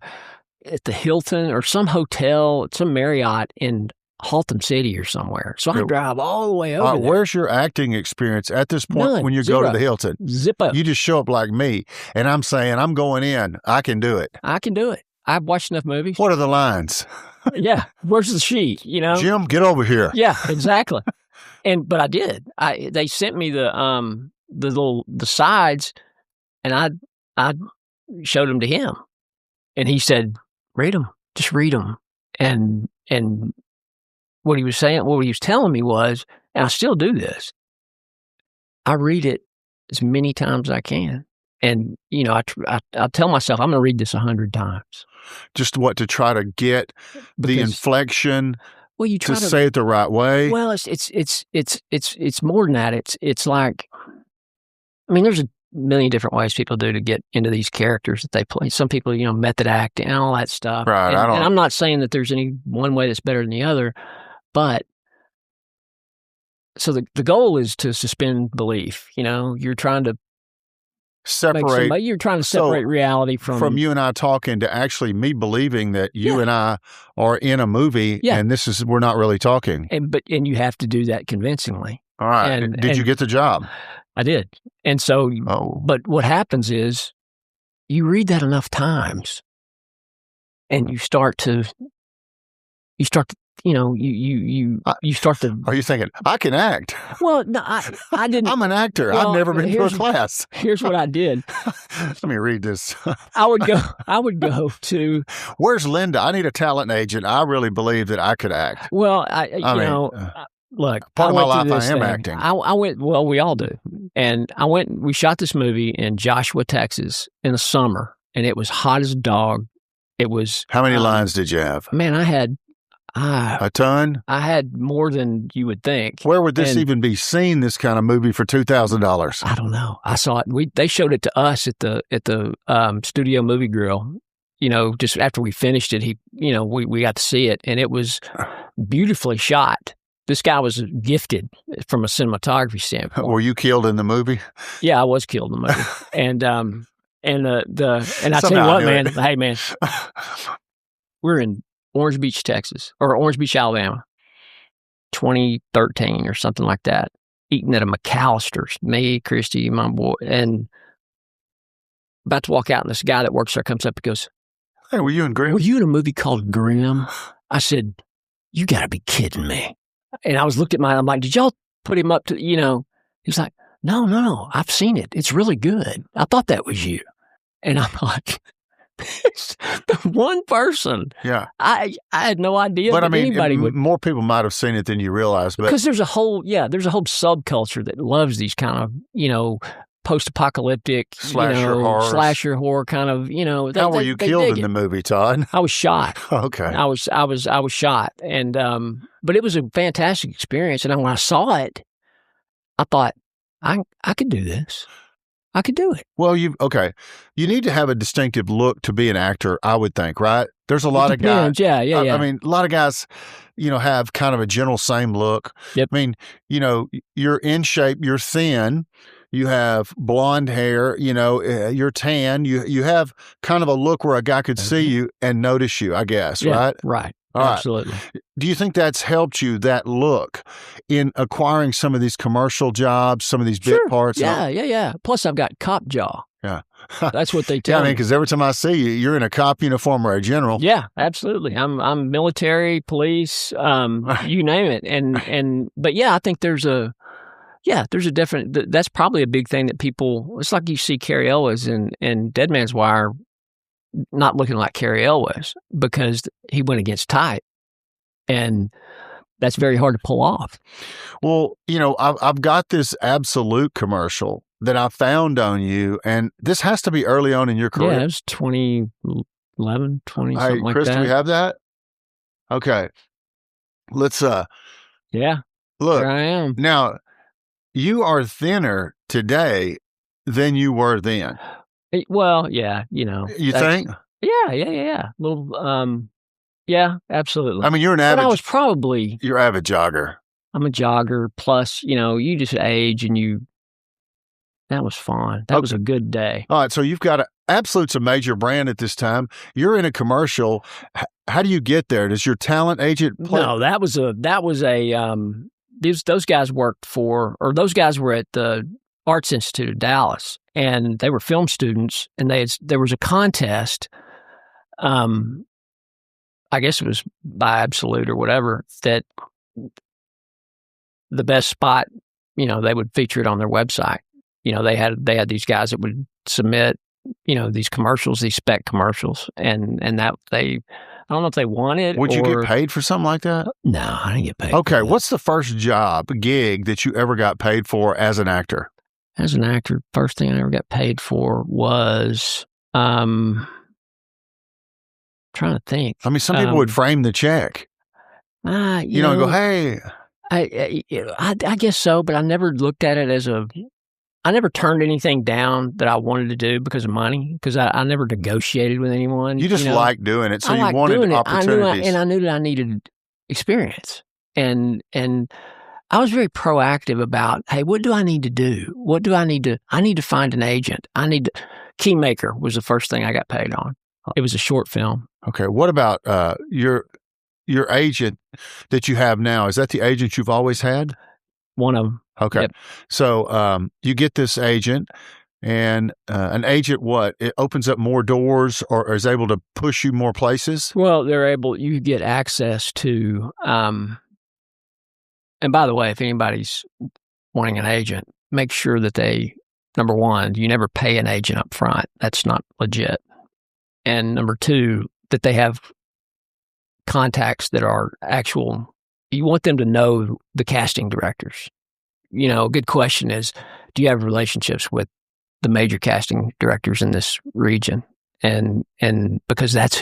Hilton or some hotel, some Marriott in Haltom City or somewhere. So I drive all the way over there. Where's your acting experience at this point? None. When you Zero. go to the Hilton? Zippo. You just show up like me, and I'm saying, I'm going in. I can do it. I can do it. I've watched enough movies. What are the lines? Yeah. Where's the sheet? Jim, get over here. Yeah, exactly. But I did. They sent me the sides, and I showed them to him, and he said, "Read them. Just read them." And what he was saying, what he was telling me was, and I still do this, I read it as many times as I can. And, I tell myself, I'm going to read this 100 times. Just to try to get the inflection, you try to say it the right way? Well, it's more than that. It's like, I mean, million different ways people do to get into these characters that they play. Some people, method acting and all that stuff. Right. And I'm not saying that there's any one way that's better than the other, but so the goal is to suspend belief. You're trying to separate. You're trying to separate reality from you and I talking to actually me believing that you and I are in a movie, and we're not really talking. And you have to do that convincingly. All right. Did you get the job? I did. And so, but what happens is you read that enough times, and you start to. You start to. Are you thinking I can act? Well, no, I didn't. I'm an actor. Well, I've never been to a class. Here's what I did. Let me read this. I would go to. Where's Linda? I need a talent agent. I really believe that I could act. Well, look, part of my life I am acting. I went. Well, we all do. And we shot this movie in Joshua, Texas, in the summer, and it was hot as a dog. It was. How many lines did you have? Man, I had. A ton? I had more than you would think. Where would this even be seen, this kind of movie, for $2,000? I don't know. I saw it. They showed it to us at the Studio Movie Grill. Just after we finished it, we got to see it, and it was beautifully shot. This guy was gifted from a cinematography standpoint. Were you killed in the movie? Yeah, I was killed in the movie. and I tell you what, man. Hey, man, we're in Orange Beach, Texas, or Orange Beach, Alabama, 2013 or something like that, eating at a McAllister's, me, Christy, my boy, and about to walk out, and this guy that works there comes up and goes, "Hey, were you in Grimm? Were you in a movie called Grimm?" I said, "You got to be kidding me." And I was looking at mine, I'm like, "Did y'all put him up to, He's like, No, I've seen it. It's really good. I thought that was you." And I'm like, the one person. Yeah. I had no idea that anybody would. More people might have seen it than you realize. Because there's a whole subculture that loves these kind of, post-apocalyptic, slasher horror kind of, How were you killed in the movie, Todd? I was shot. Okay. I was shot. And, but it was a fantastic experience. And when I saw it, I thought, I could do this. I could do it. Well, you need to have a distinctive look to be an actor, I would think, right? There's a lot of guys. Yeah. I mean, a lot of guys, have kind of a general same look. Yep. I mean, you're in shape, you're thin, you have blonde hair, you're tan, you have kind of a look where a guy could see you and notice you, I guess, right? Right. All Absolutely. Right. Do you think that's helped you, that look, in acquiring some of these commercial jobs, some of these bit parts? Yeah. Plus, I've got cop jaw. Yeah. That's what they tell me. Because every time I see you, you're in a cop uniform or a general. Yeah, absolutely. I'm military, police, you name it. But yeah, I think there's a different, that's probably a big thing that people, it's like you see Cary Elwes in Dead Man's Wire not looking like Cary Elwes because he went against type. And that's very hard to pull off. Well, I've got this Absolute commercial that I found on you, and this has to be early on in your career. Yeah, it was 2011, 20, something like Chris, that. Do we have that? Okay. Let's, yeah, look. Here I am. Now, you are thinner today than you were then. Well, yeah, You think? Yeah. Little, yeah, absolutely. I mean, you're an but avid. I was probably. You're an avid jogger. I'm a jogger. Plus, you just age and that was fun. That was a good day. All right. So you've got Absolute's a major brand at this time. You're in a commercial. How do you get there? Does your talent agent play? No, those guys worked for, or those guys were at the Arts Institute of Dallas, and they were film students, and there was a contest, I guess it was by Absolute or whatever, that the best spot, they would feature it on their website. They had these guys that would submit, these commercials, these spec commercials, and that I don't know if they won it. Would you get paid for something like that? No, I didn't get paid. Okay, what's the first gig that you ever got paid for as an actor? As an actor, first thing I ever got paid for was, trying to think. I mean, some people would frame the check. You go, hey. I guess so, but I never looked at it as I never turned anything down that I wanted to do because of money, because I never negotiated with anyone. You just like doing it, so I you like wanted doing it. opportunities. I knew that I needed experience. And I was very proactive about, hey, what do I need to do? What do I need to find an agent. Keymaker was the first thing I got paid on. It was a short film. Okay. What about your agent that you have now? Is that the agent you've always had? One of them. Okay. Yep. So you get this agent, and an agent, it opens up more doors or is able to push you more places? Well, you get access to, and by the way, if anybody's wanting an agent, make sure that number one, you never pay an agent up front. That's not legit. And number two, that they have contacts that are actual, you want them to know the casting directors. A good question is, do you have relationships with the major casting directors in this region? And because that's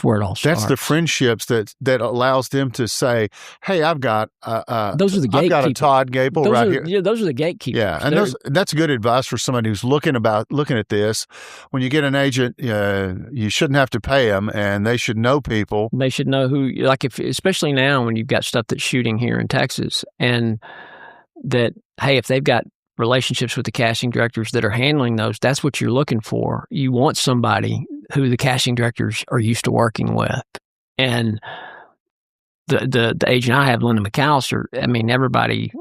where it all starts. That's the friendships that allows them to say, "Hey, I've got those are the gatekeepers. I've got a Todd Gable here." Yeah, those are the gatekeepers. Yeah, and that's good advice for somebody who's looking at this. When you get an agent, you shouldn't have to pay them, and they should know people. They should know who, especially now when you've got stuff that's shooting here in Texas, and that, hey, if they've got relationships with the casting directors that are handling those, that's what you're looking for. You want somebody who the casting directors are used to working with. And the agent I have, Linda McAllister, I mean, everybody,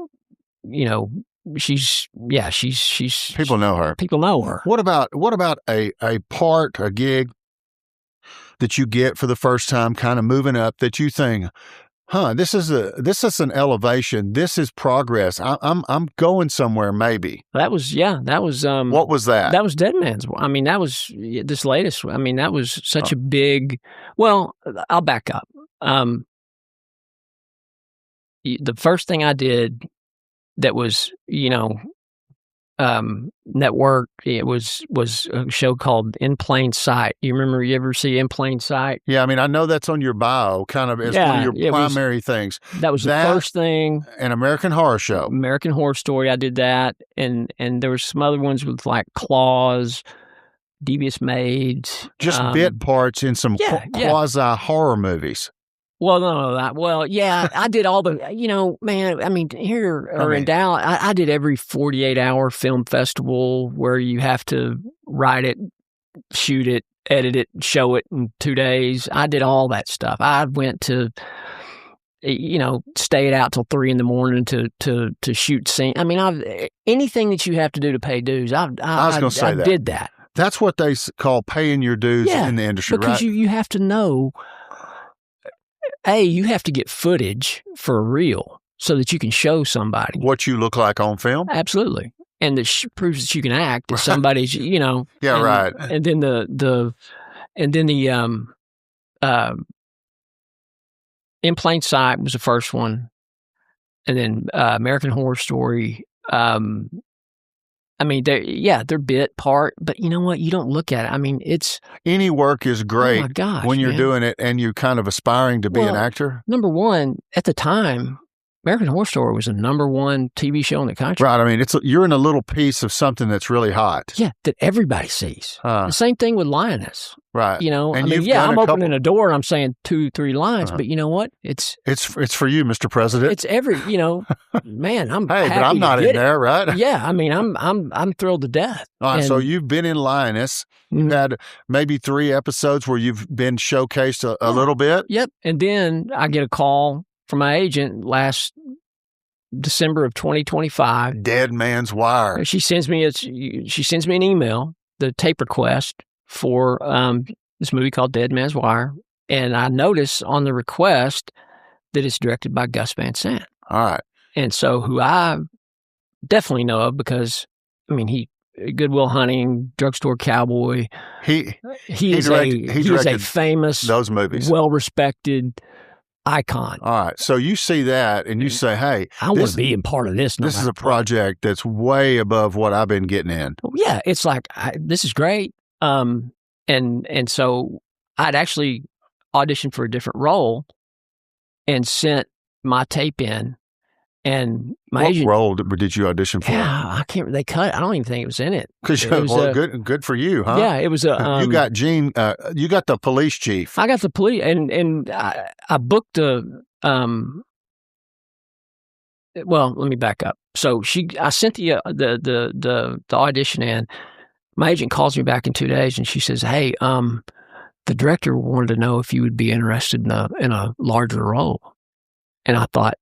she's people know her. People know her. What about a gig that you get for the first time, kind of moving up, that you think, this is an elevation. This is progress. I'm going somewhere. Maybe that was. What was that? That was Dead Man's. I mean, that was this latest. I mean, that was such a big. Well, I'll back up. The first thing I did that was, network. It was a show called In Plain Sight. You ever see In Plain Sight? Yeah, I mean, I know that's on your bio, kind of as one of your primary things. That was the first thing. An American Horror Show. American Horror Story. I did that, and there were some other ones with like Claws, Devious Maids, just bit parts in some quasi horror movies. Well, I did all the, man, I mean, in Dallas, I did every 48-hour film festival where you have to write it, shoot it, edit it, show it in 2 days. I did all that stuff. I went to, stayed out till 3 a.m. to shoot scene. I mean, anything that you have to do to pay dues, I was going to say that. Did that. That's what they call paying your dues in the industry, because right? you have to know. You have to get footage for a reel so that you can show somebody what you look like on film. Absolutely, and that proves that you can act. If somebody's, yeah, right. And then the In Plain Sight was the first one, and then American Horror Story. I mean, they're bit part, but you know what? You don't look at it. I mean, any work is great when you're man. Doing it and you're kind of aspiring to be an actor. Number one, at the time, American Horror Story was the number one TV show in the country. Right. I mean, you're in a little piece of something that's really hot. Yeah, that everybody sees. The same thing with Lioness. Right. And I'm opening a door and I'm saying 2-3 lines, but you know what? It's for you, Mr. President. It's man, I'm hey, happy but I'm not in there, right? Yeah, I mean, I'm thrilled to death. All right, so you've been in Lioness. You've had maybe 3 episodes where you've been showcased a little bit. Yep. And then I get a call from my agent last December of 2025. Dead Man's Wire. She sends me an email, the tape request for this movie called Dead Man's Wire, and I notice on the request that it's directed by Gus Van Sant. All right. And so who I definitely know of because, I mean, he Good Will Hunting, Drugstore Cowboy. He is a famous, those movies, well-respected icon. All right. So you see that and you say, hey, I want to be a part of this. This is a project that's way above what I've been getting in. Yeah. It's like, this is great. And so I'd actually auditioned for a different role and sent my tape in. And my What agent, role did you audition for? yeah, I can't. They cut. I don't even think it was in it. Because It was, good for you, huh? Yeah, it was a. You got Gene. You got the police chief. I got the police, and I booked a. Well, let me back up. So I sent the audition in. My agent calls me back in 2 days, and she says, "Hey, the director wanted to know if you would be interested in a larger role." And I thought,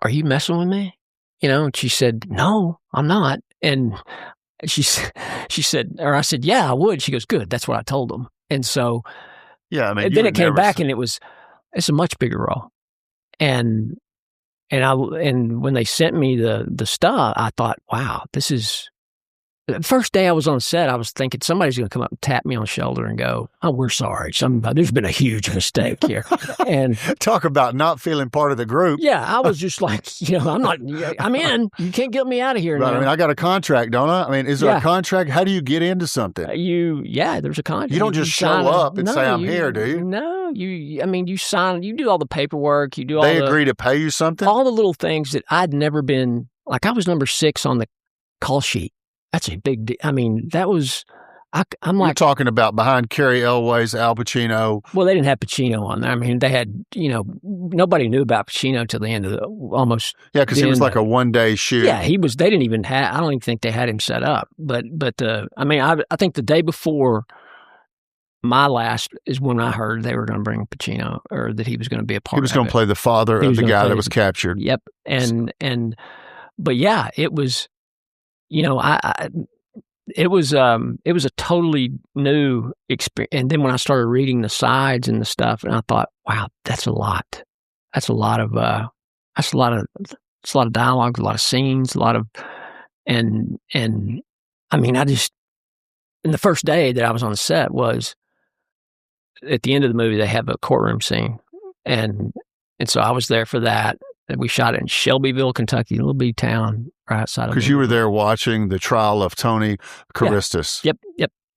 "Are you messing with me?" And she said, "No, I'm not." And she said, or I said, "Yeah, I would." She goes, "Good. That's what I told them." And so, Yeah, I mean, and then it came back, and it's a much bigger role. And when they sent me the stuff, I thought, wow, this is. The first day I was on set, I was thinking somebody's going to come up and tap me on the shoulder and go, "Oh, we're sorry. There's been a huge mistake here." And talk about not feeling part of the group. yeah, I was just like, I'm in. You can't get me out of here Right. now. I mean, I got a contract, don't I? I mean, is there a contract? How do you get into something? There's a contract. You don't just show up and say, "I'm here," do you? No, you sign, you do all the paperwork, you do all They agree to pay you something? all the little things that I'd never been, like I was number 6 on the call sheet. That's a big deal. I mean, that was, I'm like. You're talking about behind Carrie Elway's Al Pacino. Well, they didn't have Pacino on there. I mean, they had, nobody knew about Pacino till the end of almost. Yeah, because he was like a one-day shoot. Yeah, he was. They didn't even have. I don't even think they had him set up. But I think the day before my last is when I heard they were going to bring Pacino, or that he was going to be a part. He was going to play the father of the guy that was captured. Yep, but yeah, it was. It was a totally new experience. And then when I started reading the sides and the stuff, and I thought, wow, that's a lot. That's a lot of dialogue, a lot of scenes, and I mean, and the first day that I was on the set was at the end of the movie, they have a courtroom scene. And so I was there for that. And we shot it in Shelbyville, Kentucky, a little bitty town right outside of. Because you were there watching the trial of Tony Charistus. Yep.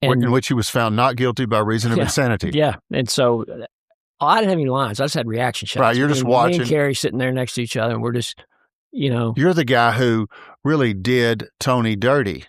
In which he was found not guilty by reason of insanity. Yeah. And so I didn't have any lines. I just had reaction shots. Right. You're just watching. Me and Carrie sitting there next to each other, and we're just, You're the guy who really did Tony dirty.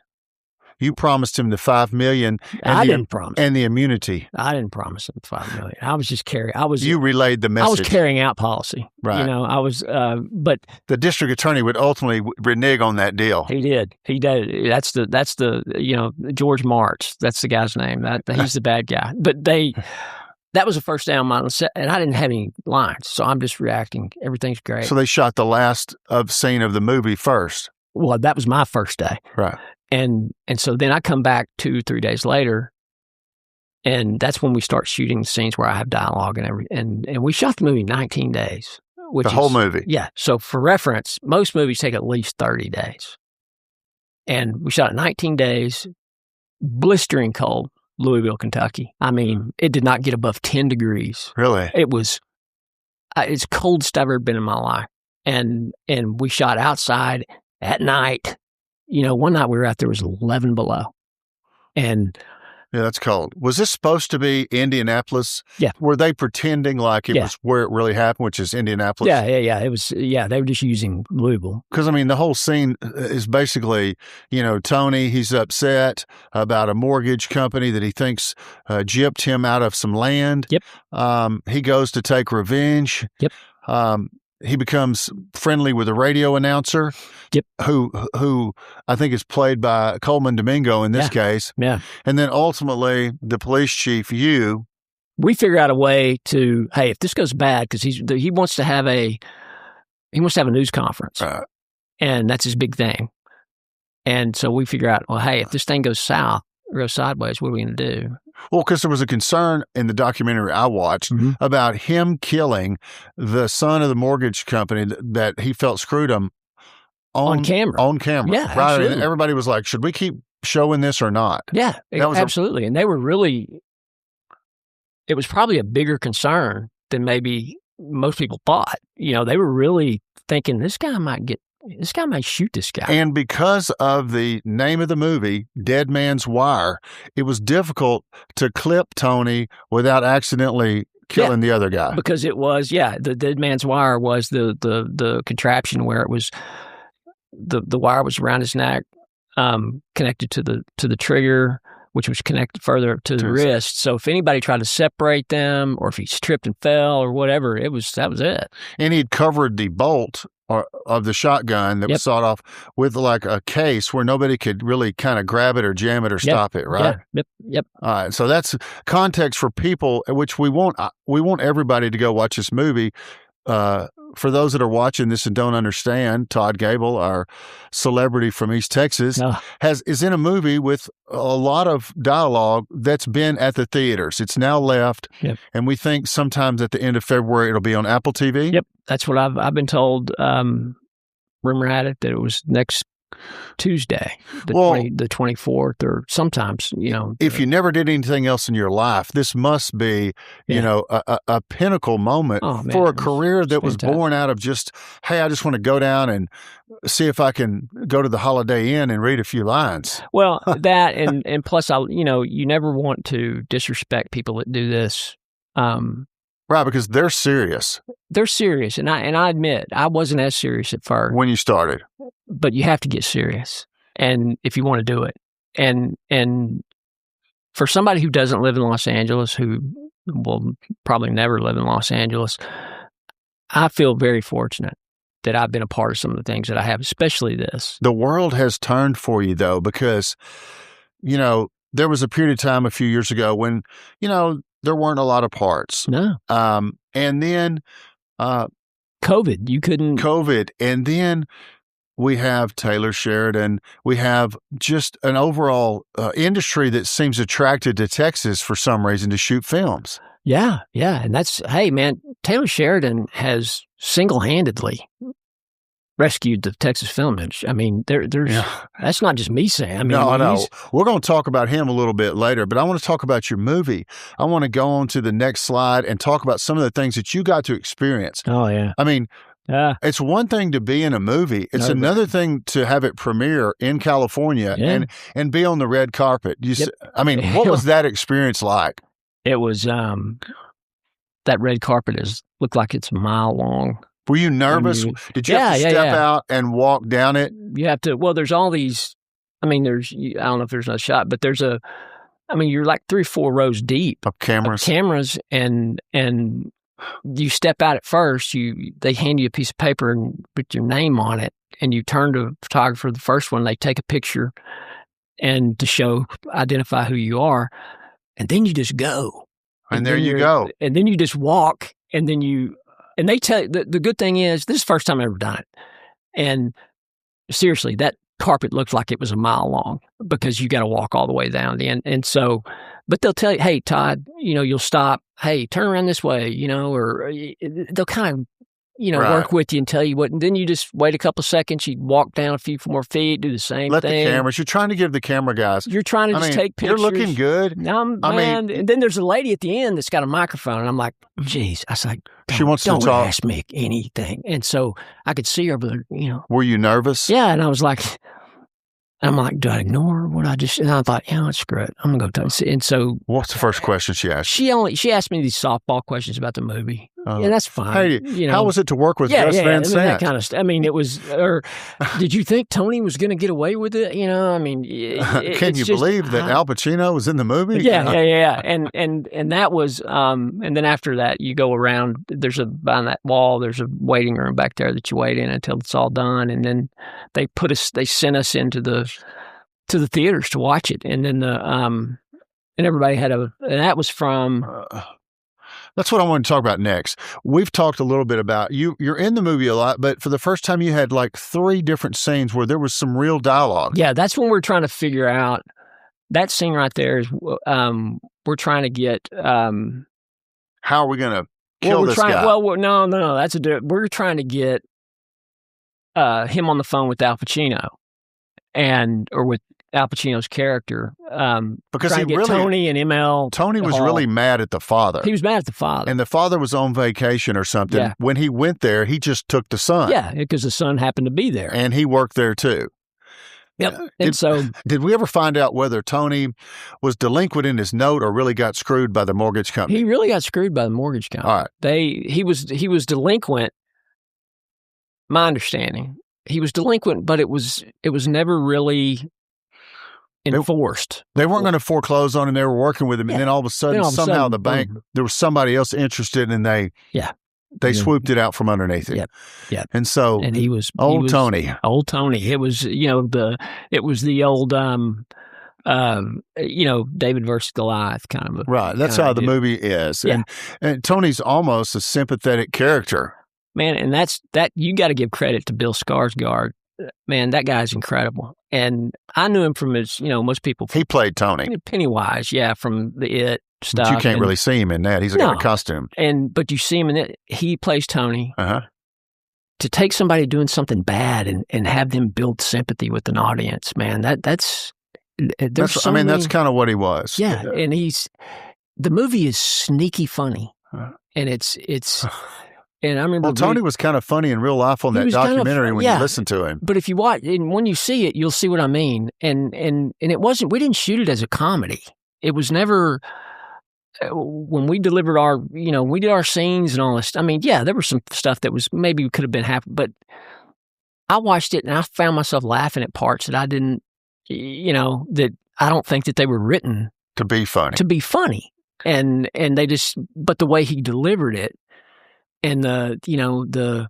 You promised him the $5 million. I didn't promise. And the immunity. I didn't promise him the $5 million. I was just carrying. You relayed the message. I was carrying out policy. Right. I was. But the district attorney would ultimately renege on that deal. He did. That's the George March. That's the guy's name. He's the bad guy. But that was the first day on my set, and I didn't have any lines, so I'm just reacting. Everything's great. So they shot the last scene of the movie first. Well, that was my first day. Right. And so then I come back 2-3 days later, and that's when we start shooting the scenes where I have dialogue and we shot the movie 19 days. The whole movie? Yeah. So for reference, most movies take at least 30 days. And we shot it 19 days, blistering cold, Louisville, Kentucky. I mean, it did not get above 10 degrees. Really? It was, it's the coldest I've ever been in my life. And we shot outside at night. One night we were out there, it was 11 below. And yeah, that's cold. Was this supposed to be Indianapolis? Yeah. Were they pretending like it was where it really happened, which is Indianapolis? Yeah. It was, they were just using Louisville. Because, I mean, the whole scene is basically, Tony, he's upset about a mortgage company that he thinks gypped him out of some land. Yep. He goes to take revenge. Yep. He becomes friendly with a radio announcer. Yep. Who I think is played by Coleman Domingo in this case. Yeah. And then ultimately the police chief, we figure out a way to, hey, if this goes bad, because he wants to have a news conference. And that's his big thing. And so we figure out, well, hey, if this thing goes south or goes sideways, what are we going to do? Well, because there was a concern in the documentary I watched about him killing the son of the mortgage company that he felt screwed him on camera. Yeah, right. absolutely. And everybody was like, should we keep showing this or not? Yeah, absolutely. And they were really, it was probably a bigger concern than maybe most people thought. They were really thinking this guy might shoot this guy. And because of the name of the movie, Dead Man's Wire, it was difficult to clip Tony without accidentally killing the other guy. Because it was, the dead man's wire was the contraption where it was the wire was around his neck, connected to the trigger, which was connected further to the wrist. So if anybody tried to separate them, or if he tripped and fell or whatever, that was it. And he'd covered the bolt of the shotgun that was sawed off with like a case where nobody could really kind of grab it or jam it or stop it, right? Yep. All right. So that's context for people, which we want everybody to go watch this movie. For those that are watching this and don't understand, Todd Gable, our celebrity from East Texas, is in a movie with a lot of dialogue that's been at the theaters. It's now left, and we think sometimes at the end of February it'll be on Apple TV. Yep, that's what I've been told. Rumor had it that it was next Tuesday, the 24th, or sometimes, if you never did anything else in your life, this must be, a pinnacle moment for a career that was born out of just, hey, I just want to go down and see if I can go to the Holiday Inn and read a few lines. Well, that and plus, you never want to disrespect people that do this. Right, because they're serious. They're serious, and I admit I wasn't as serious at first when you started. But you have to get serious, and if you want to do it, and for somebody who doesn't live in Los Angeles, who will probably never live in Los Angeles, I feel very fortunate that I've been a part of some of the things that I have, especially this. The world has turned for you, though, because there was a period of time a few years ago when there weren't a lot of parts. No. And then COVID, you couldn't. COVID. And then we have Taylor Sheridan. We have just an overall industry that seems attracted to Texas for some reason to shoot films. Yeah. And hey, man, Taylor Sheridan has single-handedly rescued the Texas film industry. I mean, that's not just me saying. I mean, no, I know. We're going to talk about him a little bit later, but I want to talk about your movie. I want to go on to the next slide and talk about some of the things that you got to experience. Oh, yeah. I mean, it's one thing to be in a movie. It's another thing to have it premiere in California and be on the red carpet. I mean, what was that experience like? It was, that red carpet looked like it's a mile long. Were you nervous? Did you have to step out and walk down it? You have to. Well, there's all these. I mean, I don't know if there's a shot, but you're like 3 or 4 rows deep of cameras, and you step out at first. They hand you a piece of paper and put your name on it, and you turn to a photographer. The first one, they take a picture, and to identify who you are, and then you just go. And there you go. And then you just walk, and then and they tell you, the good thing is, this is the first time I've ever done it. And seriously, that carpet looked like it was a mile long because you got to walk all the way down the end. And so, but they'll tell you, hey, Todd, you'll stop. Hey, turn around this way, or they'll kind of, work with you and tell you what. And then you just wait a couple of seconds. You walk down a few more feet, do the same thing. Let the cameras. You're trying to give the camera guys. You're trying to take pictures. You're looking good. And then there's a lady at the end that's got a microphone. And I'm like, geez. I was like, she wants to talk. Don't ask me anything. And so I could see her, but, Were you nervous? Yeah. And I was like, do I ignore what I just? And I thought, screw it. I'm gonna go talk. And so, what's the first question she asked? She asked me these softball questions about the movie. Yeah, that's fine. Hey, how was it to work with Gus Van Sant? That kind of stuff. I mean, it was. Or did you think Tony was going to get away with it? I mean, can you believe that Al Pacino was in the movie? Yeah. And that was. And then after that, you go around. Behind that wall. There's a waiting room back there that you wait in until it's all done, and then they sent us into the theaters to watch it, and then and everybody and that was from. That's what I want to talk about next. We've talked a little bit about you're in the movie a lot, but for the first time you had like 3 different scenes where there was some real dialogue. Yeah, that's when we're trying to figure out that scene right there is we're trying to get how are we going to kill this guy? Well, no, we're trying to get him on the phone with Al Pacino or with Al Pacino's character, because he get Tony and ML. Tony was really mad at the father. He was mad at the father, and the father was on vacation or something. Yeah. When he went there, he just took the son. Yeah, because the son happened to be there, and he worked there too. Yep. And so Did we ever find out whether Tony was delinquent in his note or really got screwed by the mortgage company? he really got screwed by the mortgage company. All right. He was delinquent. My understanding, he was delinquent, but it was never really enforced. They weren't going to foreclose on him. They were working with him, and then all of a sudden, somehow the bank, there was somebody else interested, and they swooped it out from underneath him. Yep. And so, and he was Tony. Old Tony. It was the old David versus Goliath kind of right. That's how the movie is. Yeah. And Tony's almost a sympathetic character. Man, and that you got to give credit to Bill Skarsgård. Man, that guy's incredible. And I knew him from his, most people. He played Tony. Pennywise, from the It stuff. But you can't really see him in that. He's got a costume. But you see him in it. He plays Tony. Uh-huh. To take somebody doing something bad and have them build sympathy with an audience, man, that's kind of what he was. Yeah, and the movie is sneaky funny. And it's and I remember Tony was kind of funny in real life on that documentary when you listen to him. But if you watch, and when you see it, you'll see what I mean. And it wasn't, we didn't shoot it as a comedy. It was never, when we delivered our, we did our scenes and all this. I mean, there was some stuff that was maybe could have been happening, but I watched it and I found myself laughing at parts that I didn't, that I don't think that they were written to be funny. And they just, but the way he delivered it, and there's a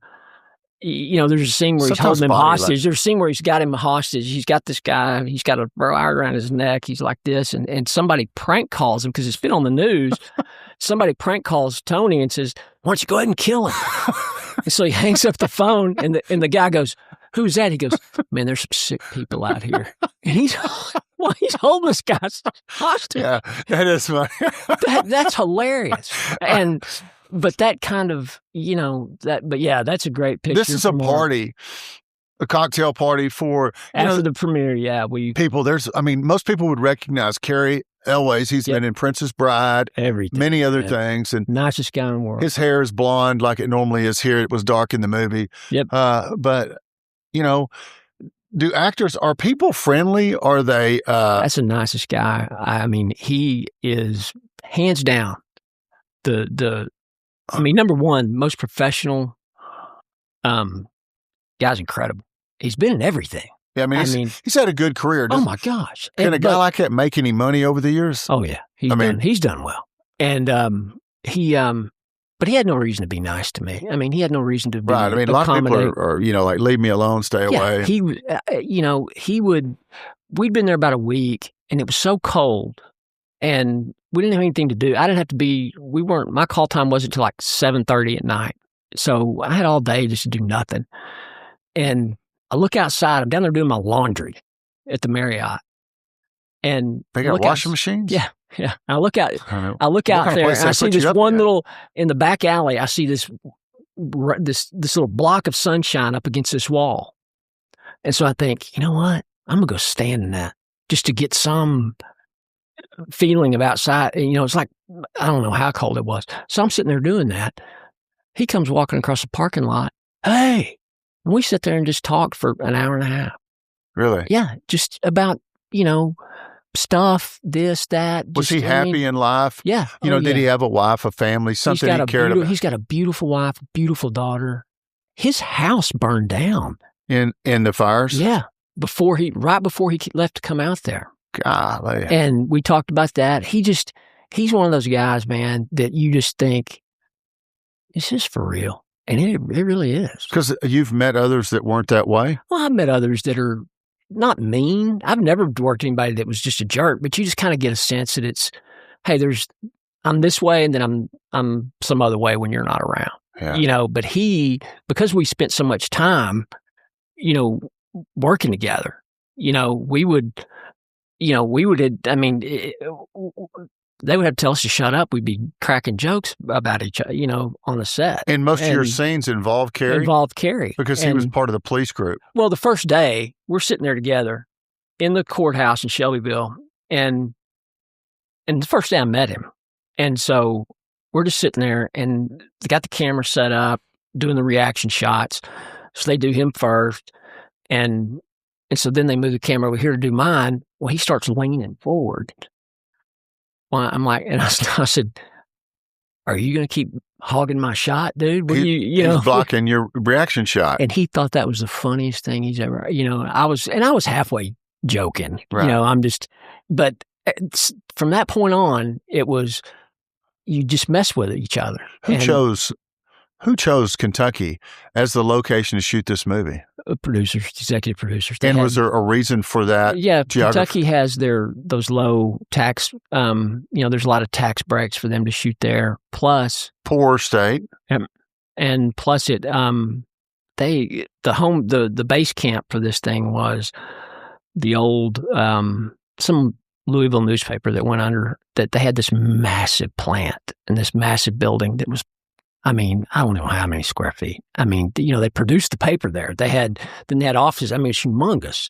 scene where he's holding him hostage. There's a scene where he's got him hostage. He's got this guy, he's got a wire around his neck. He's like this. And somebody prank calls him because it's been on the news. Somebody prank calls Tony and says, why don't you go ahead and kill him? And so he hangs up the phone and the guy goes, who's that? He goes, man, there's some sick people out here. And he's holding this guy's hostage. Yeah, that is funny. That's hilarious. But that kind of, that's a great picture. This is a party, a cocktail party for, after the premiere, people. Most people would recognize Cary Elwes. He's been in Princess Bride, everything, many other things. And nicest guy in the world. His hair is blonde like it normally is here. It was dark in the movie. Yep. But, do actors, are people friendly? Are they? That's the nicest guy. I mean, he is hands down number one, most professional. Guy's incredible. He's been in everything. Yeah, he's had a good career. Oh my gosh! Can a guy like that make any money over the years? Oh yeah, he's done well, and but he had no reason to be nice to me. He had no reason to be right. A lot of people are like, leave me alone, stay away. He would. We'd been there about a week, and it was so cold, and we didn't have anything to do. I didn't have to be. My call time wasn't until like 7:30 at night, so I had all day just to do nothing. And I look outside. I'm down there doing my laundry at the Marriott, and they got washing machines. Yeah. I look out. I look out there, and I see this one little in the back alley. I see this little block of sunshine up against this wall, and so I think, you know what? I'm gonna go stand in that just to get some feeling of outside. It's like, I don't know how cold it was. So I'm sitting there doing that. He comes walking across the parking lot. Hey, and we sit there and just talked for an hour and a half. Really? Yeah, just about stuff, this, that. Was he happy in life? Yeah. Did he have a wife, a family, something he cared about? He's got a beautiful wife, beautiful daughter. His house burned down. In the fires? Yeah. Right before he left to come out there. Golly. And we talked about that. He's one of those guys, man, that you just think, is this for real? And it really is. Because you've met others that weren't that way? Well, I've met others that are not mean. I've never worked with anybody that was just a jerk, but you just kind of get a sense that it's, hey, I'm this way, and then I'm some other way when you're not around. Yeah. But because we spent so much time, working together, we would, they would have to tell us to shut up. We'd be cracking jokes about each other, on the set. And most of your scenes involved Cary? Because he was part of the police group. Well, the first day, we're sitting there together in the courthouse in Shelbyville, and the first day I met him. And so we're just sitting there, and they got the camera set up, doing the reaction shots. So they do him first, and And so then they move the camera over here to do mine. Well, he starts leaning forward. Well, I'm like, and I said, "Are you going to keep hogging my shot, dude? What He's blocking your reaction shot." And he thought that was the funniest thing he's ever, I was halfway joking, Right. but from that point on, it was, you just mess with each other. Who chose Kentucky as the location to shoot this movie? Executive producers. And was there a reason for that? Yeah, geography? Kentucky has those low tax, there's a lot of tax breaks for them to shoot there. Plus, poor state. And plus the base camp for this thing was the old, some Louisville newspaper that went under, that they had this massive plant and this massive building that was, I don't know how many square feet. They produced the paper there. They had offices. It's humongous.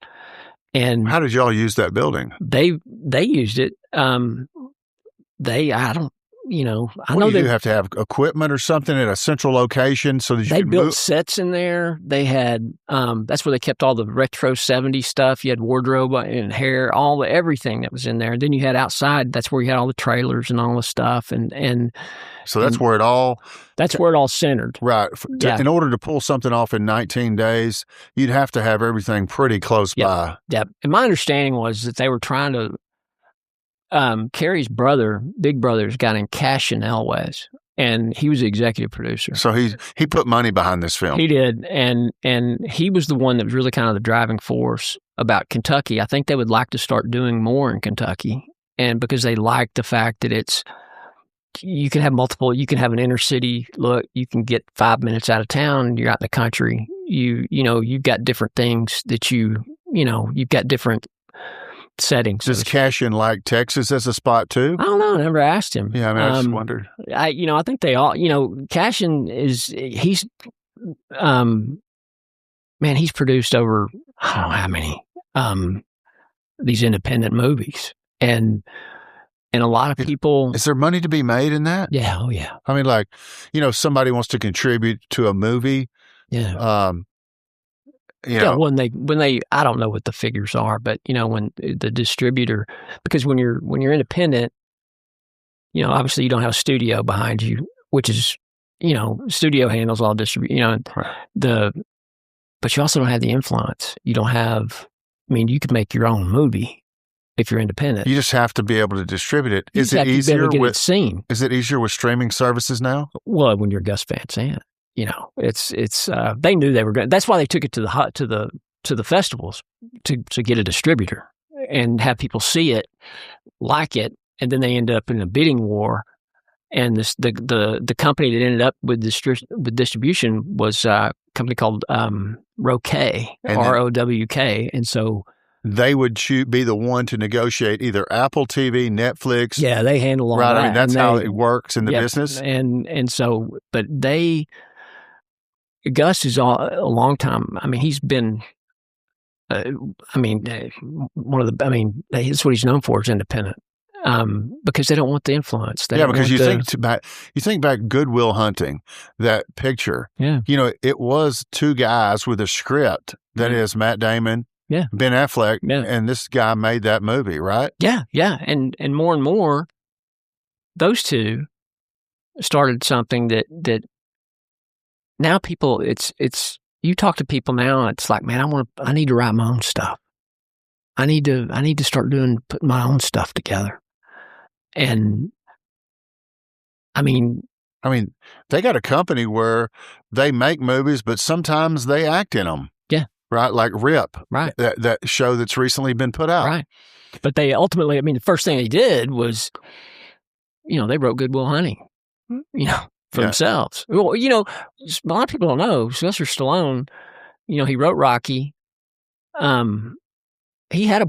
And how did y'all use that building? They used it. I know you have to have equipment or something at a central location so that you they can built move. Sets in there. They had that's where they kept all the retro 70s stuff. You had wardrobe and hair, everything that was in there. And then you had outside. That's where you had all the trailers and all the stuff. And so that's where it all. That's where it all centered. Right. Yeah. In order to pull something off in 19 days, you'd have to have everything pretty close by. Yeah. And my understanding was that they were trying to. Carrie's big brother, is a guy named Cashin Elwes, and he was the executive producer. So he put money behind this film. He did, and he was the one that was really kind of the driving force about Kentucky. I think they would like to start doing more in Kentucky, and because they like the fact that you can have you can have an inner city look, you can get 5 minutes out of town, you're out in the country. You've got different things that you've got different settings. Does Cashin like Texas as a spot too? I don't know. I never asked him. Yeah, I just wondered. I think they all, Cashin he's produced over, I don't know how many, these independent movies. And a lot of people. Is there money to be made in that? Yeah. Oh yeah. Somebody wants to contribute to a movie. Yeah. When they, I don't know what the figures are, but when the distributor, because when you're independent, obviously you don't have a studio behind you, which is, studio handles all distribution, but you also don't have the influence. You don't have, you could make your own movie if you're independent. You just have to be able to distribute it. Is it easier with streaming services now? Well, when you're Gus Van Sant. It's they knew they were going. That's why they took it to the festivals to get a distributor and have people see it, like it, and then they end up in a bidding war. And the company that ended up with distribution was a company called Rowk, ROWK, and so they would be the one to negotiate either Apple TV, Netflix. Yeah, they handle all that. Right, that's how it works in the business. And so, but Gus is a long time. He's been, one of the, that's what he's known for is independent, because they don't want the influence. Because you think back Good Will Hunting, that picture. Yeah. It was two guys with a script that is Matt Damon, Ben Affleck, and this guy made that movie, right? Yeah. Yeah. And more, those two started something that now people, it's you talk to people now, it's like, man, I need to write my own stuff. I need to start putting my own stuff together. And they got a company where they make movies, but sometimes they act in them. Yeah. Right. Like Rip. Right. That show that's recently been put out. Right. But they ultimately, the first thing they did was, they wrote Good Will Hunting, for themselves. Well, a lot of people don't know, Sylvester Stallone, he wrote Rocky. He had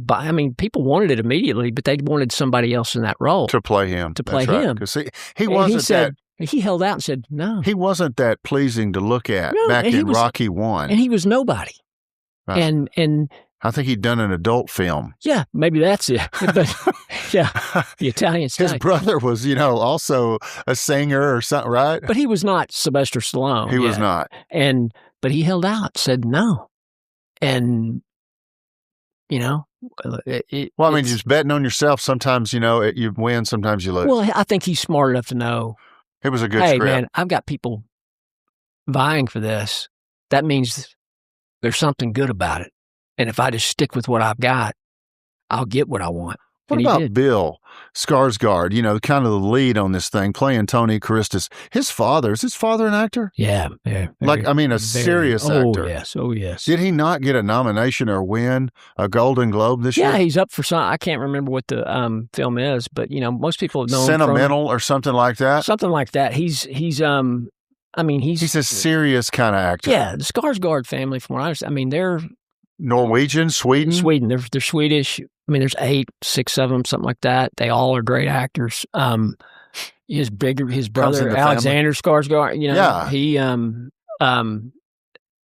people wanted it immediately, but they wanted somebody else in that role. To play him. Because he wasn't he held out and said, no. He wasn't that pleasing to look at back in Rocky 1. And he was nobody. Right. And I think he'd done an adult film. Yeah, maybe that's it. But, yeah, the Italian style. His brother was, also a singer or something, right? But he was not Sylvester Stallone. He was not. But he held out, said no. And you know. Well, I mean, just betting on yourself. Sometimes, you win, sometimes you lose. Well, I think he's smart enough to know, it was a good hey, script. man, I've got people vying for this. That means there's something good about it. And if I just stick with what I've got, I'll get what I want. What And he about did. Bill Skarsgård, kind of the lead on this thing, playing Tony Christus? Is his father an actor? Yeah. A serious actor. Oh, yes. Did he not get a nomination or win a Golden Globe this year? Yeah, he's up for some. I can't remember what the film is, but, most people know Sentimental or something like that? Something like that. He's a serious kind of actor. Yeah, the Skarsgård family, from what I understand, they're Norwegian, Sweden? They're Swedish. There's 6 of them, something like that. They all are great actors. His brother, Alexander Skarsgård, Yeah. he,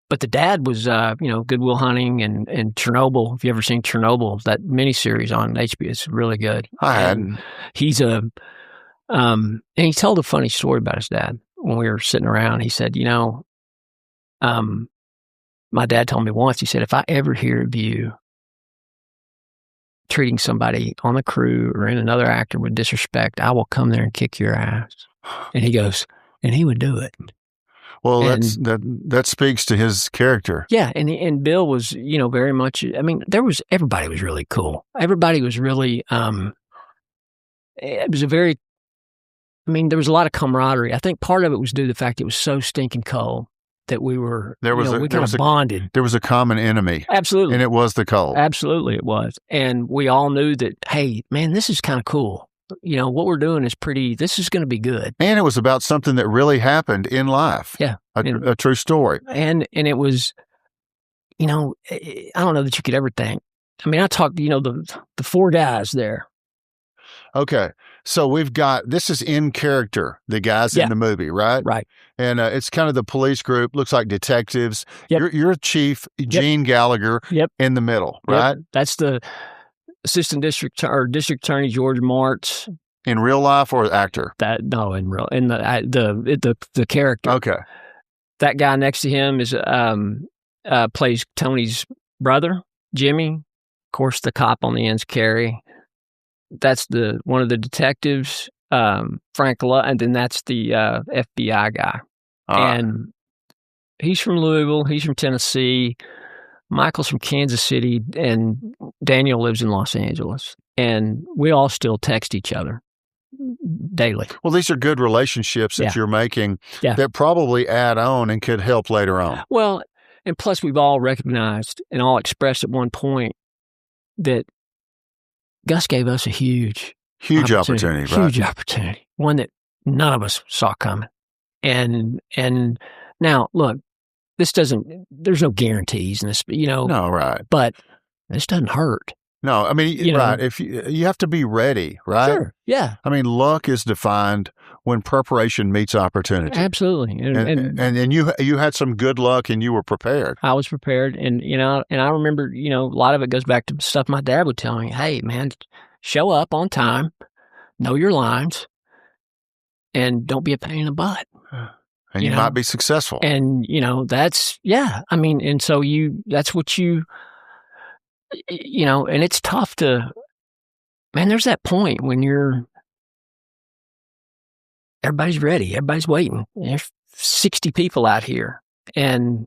but the dad was, Good Will Hunting and Chernobyl. If you ever seen Chernobyl, that miniseries on HBO, it's really good. I hadn't. He's and he told a funny story about his dad when we were sitting around. He said, my dad told me once, he said, if I ever hear of you treating somebody on the crew or in another actor with disrespect, I will come there and kick your ass. And he goes, and he would do it. Well, that speaks to his character. Yeah, and Bill was, very much, everybody was really cool. Everybody was really, it was there was a lot of camaraderie. I think part of it was due to the fact it was so stinking cold that we were, we kind of bonded. There was a common enemy. Absolutely. And it was the cold. Absolutely it was. And we all knew that, hey, man, this is kind of cool. What we're doing is this is going to be good. And it was about something that really happened in life. Yeah. A true story. And it was, I don't know that you could ever think. I talked, the 4 guys there. Okay. So this is in character, the guys in the movie, right? Right. And it's kind of the police group, looks like detectives. Yep. You're Chief Gene Gallagher in the middle, right? That's the Assistant District Attorney George Martz. In real life or actor? In the character. Okay. That guy next to him is plays Tony's brother, Jimmy. Of course, the cop on the end's Carrie. That's one of the detectives, Frank and then that's the FBI guy. And he's from Louisville. He's from Tennessee. Michael's from Kansas City, and Daniel lives in Los Angeles. And we all still text each other daily. Well, these are good relationships that you're making that probably add on and could help later on. Well, and plus we've all recognized and all expressed at one point that Gus gave us a huge opportunity, right? Huge opportunity, one that none of us saw coming. And now, look, there's no guarantees in this, No, right. But this doesn't hurt. No, right. If you have to be ready, right? Sure, yeah. Luck is defined when preparation meets opportunity. Absolutely. And you had some good luck and you were prepared. I was prepared. And I remember, a lot of it goes back to stuff my dad would tell me. Hey, man, show up on time, know your lines, and don't be a pain in the butt. And you might be successful. And, that's, and so that's what and it's tough there's that point when everybody's ready, everybody's waiting. There's 60 people out here. And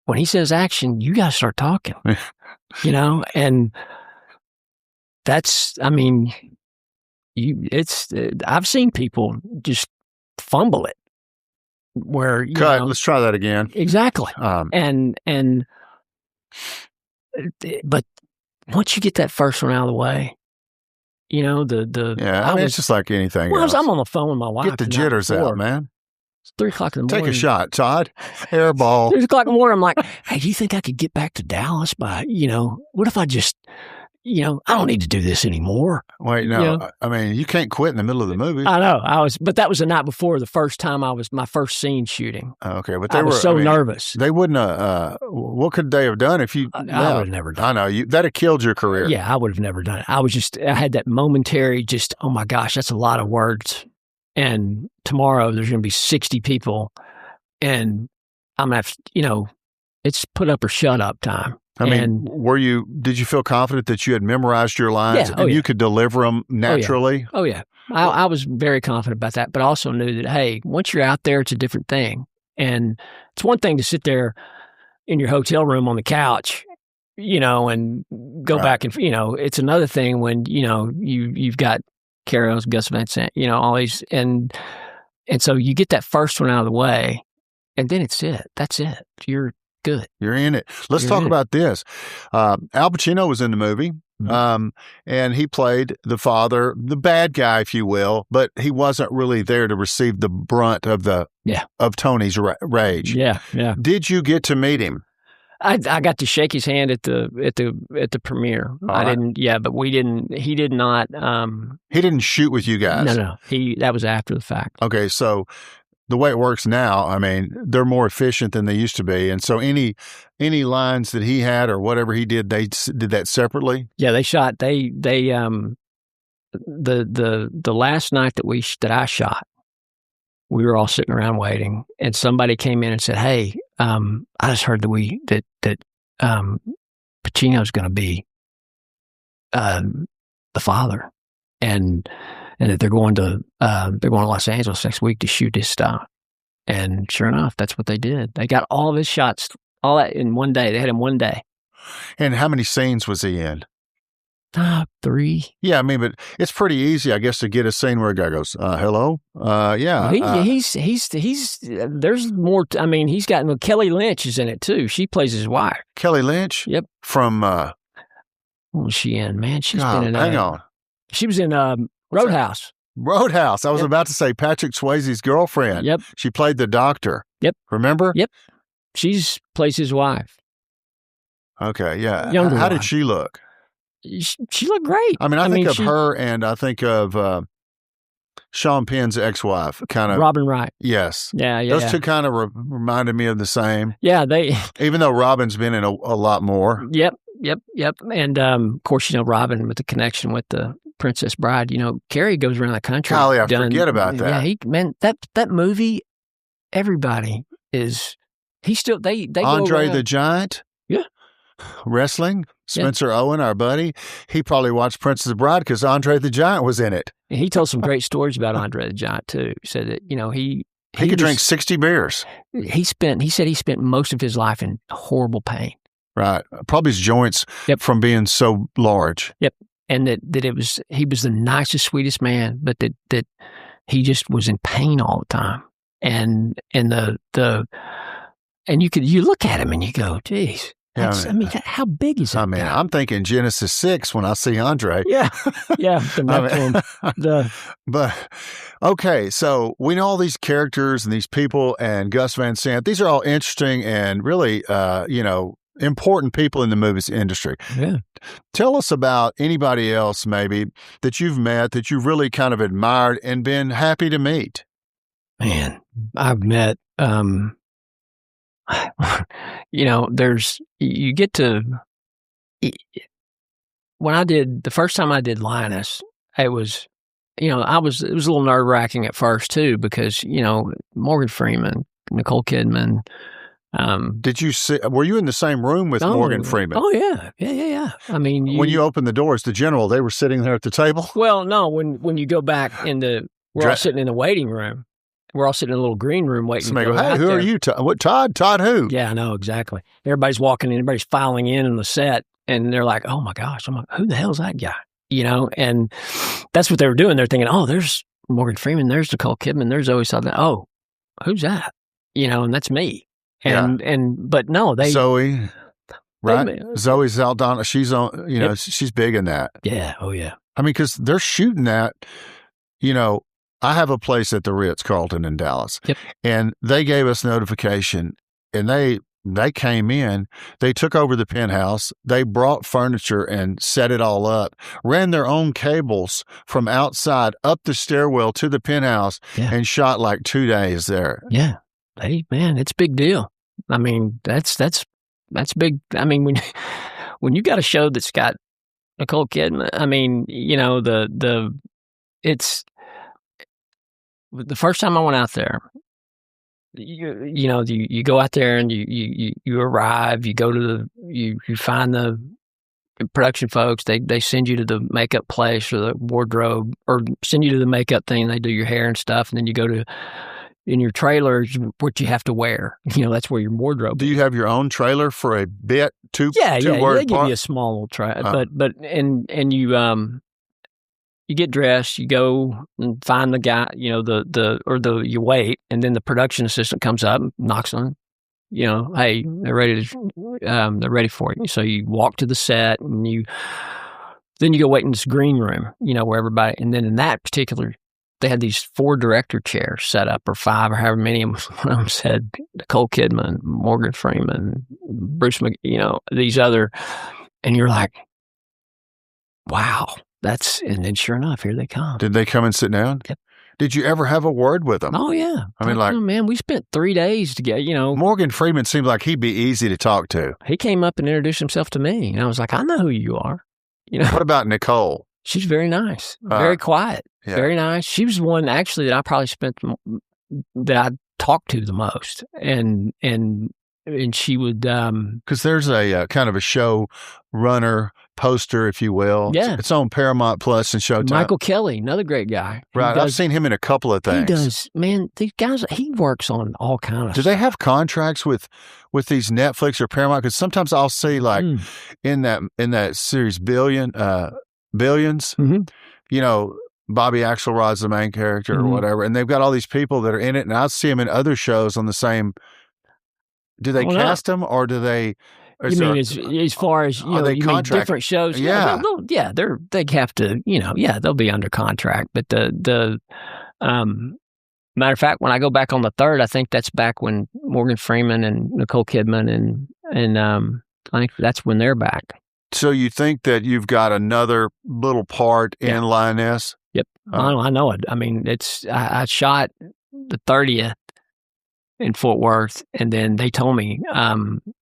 when he says action, you got to start talking, and that's, I've seen people just fumble it where, let's try that again. Exactly. But once you get that first one out of the way, it's just like anything else. I'm on the phone with my wife. Get the jitters out, man. It's 3 o'clock in the morning. Take a shot, Todd. Airball. 3 o'clock in the morning, I'm like, hey, do you think I could get back to Dallas by, what if I just, I don't need to do this anymore. Wait, no. You can't quit in the middle of the movie. I know. But that was the night before the first time my first scene shooting. Okay, but I was so nervous. They wouldn't what could they have done if you... I would have never done it. I know. That'd have killed your career. Yeah, I would have never done it. I had that momentary oh my gosh, that's a lot of words. And tomorrow there's going to be 60 people and I'm going to have, it's put up or shut up time. I mean, did you feel confident that you had memorized your lines and you could deliver them naturally? Oh, yeah. I was very confident about that, but I also knew that, hey, once you're out there, it's a different thing. And it's one thing to sit there in your hotel room on the couch, and go back and, it's another thing when, you've got Carol's, Gus Van Sant, all these, and so you get that first one out of the way, and then it's it. That's it. You're good. You're in it. Let's talk about this. Al Pacino was in the movie, and he played the father, the bad guy, if you will, but he wasn't really there to receive the brunt of of Tony's rage. Yeah. Did you get to meet him? I got to shake his hand at the premiere. I didn't. Yeah, but we didn't. He did not. He didn't shoot with you guys. No. That was after the fact. Okay, so the way it works now, I mean, they're more efficient than they used to be, and so any lines that he had or whatever he did, they did that separately. Yeah, they shot. The last night that I shot, we were all sitting around waiting, and somebody came in and said, "Hey, I just heard that Pacino's going to be the father, and that they're going to Los Angeles next week to shoot his stuff." And sure enough, that's what they did. They got all of his shots, all that in one day. They had him one day. And how many scenes was he in? 3. Yeah, I mean, but it's pretty easy, I guess, to get a scene where a guy goes, "Hello, yeah." He's there's more. I mean, he's got Kelly Lynch is in it too. She plays his wife. Kelly Lynch. Yep. From what was she in? Man, she's been in. Hang on. She was in Roadhouse. Roadhouse. I was about to say Patrick Swayze's girlfriend. Yep. She played the doctor. Yep. Remember? Yep. She's plays his wife. Okay. Yeah. Younger How wife. did she look? She looked great. I mean, I think of her, and I think of Sean Penn's ex-wife, kind of. Robin Wright. Yes. Yeah. Those two kind of reminded me of the same. Yeah, even though Robin's been in a lot more. Yep. And of course, Robin with the connection with the Princess Bride. Carrie goes around the country. Golly, I forget about that. Yeah, that movie. Everybody is. He still they Andre the Giant. Yeah. Wrestling. Spencer Owen, our buddy, he probably watched Princess Bride because Andre the Giant was in it. And he told some great stories about Andre the Giant too. He said that he could drink 60 beers. He said he spent most of his life in horrible pain. Right, probably his joints from being so large. Yep, and that he was the nicest, sweetest man, but that he just was in pain all the time. And you look at him and you go, geez. I mean, how big is that? I mean, guy? I'm thinking Genesis 6 when I see Andre. Yeah. But okay, so we know all these characters and these people and Gus Van Sant. These are all interesting and really, important people in the movies industry. Yeah. Tell us about anybody else maybe that you've met that you've really kind of admired and been happy to meet. Man, I've met. You get to, when the first time I did Linus, it was, it was a little nerve wracking at first too, because, Morgan Freeman, Nicole Kidman. Were you in the same room with Morgan Freeman? Oh yeah. I mean, when you opened the doors, the general, they were sitting there at the table? Well, no, when you go back we're all sitting in the waiting room. We're all sitting in a little green room waiting. Somebody go, "Hey, who are you? What, Todd? Todd who?" Yeah, I know, exactly. Everybody's walking in, everybody's filing in the set, and they're like, "Oh my gosh," I'm like, "Who the hell's that guy?" And that's what they were doing. They're thinking, "Oh, there's Morgan Freeman, there's Nicole Kidman, there's Zoe Saldana. Oh, who's that?" And that's me. But no, Zoe, right? Zoe Saldana, she's on. She's big in that. Yeah. Oh yeah. I mean, because they're shooting that. I have a place at the Ritz-Carlton in Dallas, and they gave us notification, and they came in, they took over the penthouse, they brought furniture and set it all up, ran their own cables from outside up the stairwell to the penthouse, and shot like 2 days there. Yeah. Hey, man, it's a big deal. I mean, that's big. I mean, when you got a show that's got Nicole Kidman, I mean, it's. The first time I went out there, you go out there and you arrive, you go to you find the production folks, they send you to the makeup place or the wardrobe, or send you to the makeup thing, they do your hair and stuff, and then you go to in your trailer is what you have to wear. That's where your wardrobe Do you have your own trailer for a bit? Two yeah, word they give part? you a small little trailer, but you get dressed, you go and find the guy, you wait, and then the production assistant comes up and knocks on, hey, they're ready for you. So you walk to the set and then you go wait in this green room, where everybody, and then in that particular, they had these 4 director chairs set up, or 5, or however many of them said Nicole Kidman, Morgan Freeman, Bruce these other, and you're like, wow. And then sure enough, here they come. Did they come and sit down? Yep. Did you ever have a word with them? Oh, yeah. I mean, like, man, we spent 3 days together, Morgan Freeman seemed like he'd be easy to talk to. He came up and introduced himself to me, and I was like, I know who you are. What about Nicole? She's very nice, very quiet, yeah. very nice. She was the one, actually, that I probably that I talked to the most. And she would... Because there's a kind of a show runner poster, if you will. Yeah. It's on Paramount Plus and Showtime. Michael Kelly, another great guy. Right. I've seen him in a couple of things. He does. Man, these guys, he works on all kinds of Do they have contracts with these Netflix or Paramount? Because sometimes I'll see, like, in that series Billions, Bobby Axelrod's the main character or whatever, and they've got all these people that are in it, and I'll see them in other shows on the same. Do they cast them, or do they? You mean as far as they you mean different shows? Yeah, they have to. They'll be under contract. But the matter of fact, when I go back on the 3rd, I think that's back when Morgan Freeman and Nicole Kidman and I think that's when they're back. So you think that you've got another little part in Lioness? Yep, I know it. I mean, I shot the 30th. In Fort Worth, and then they told me,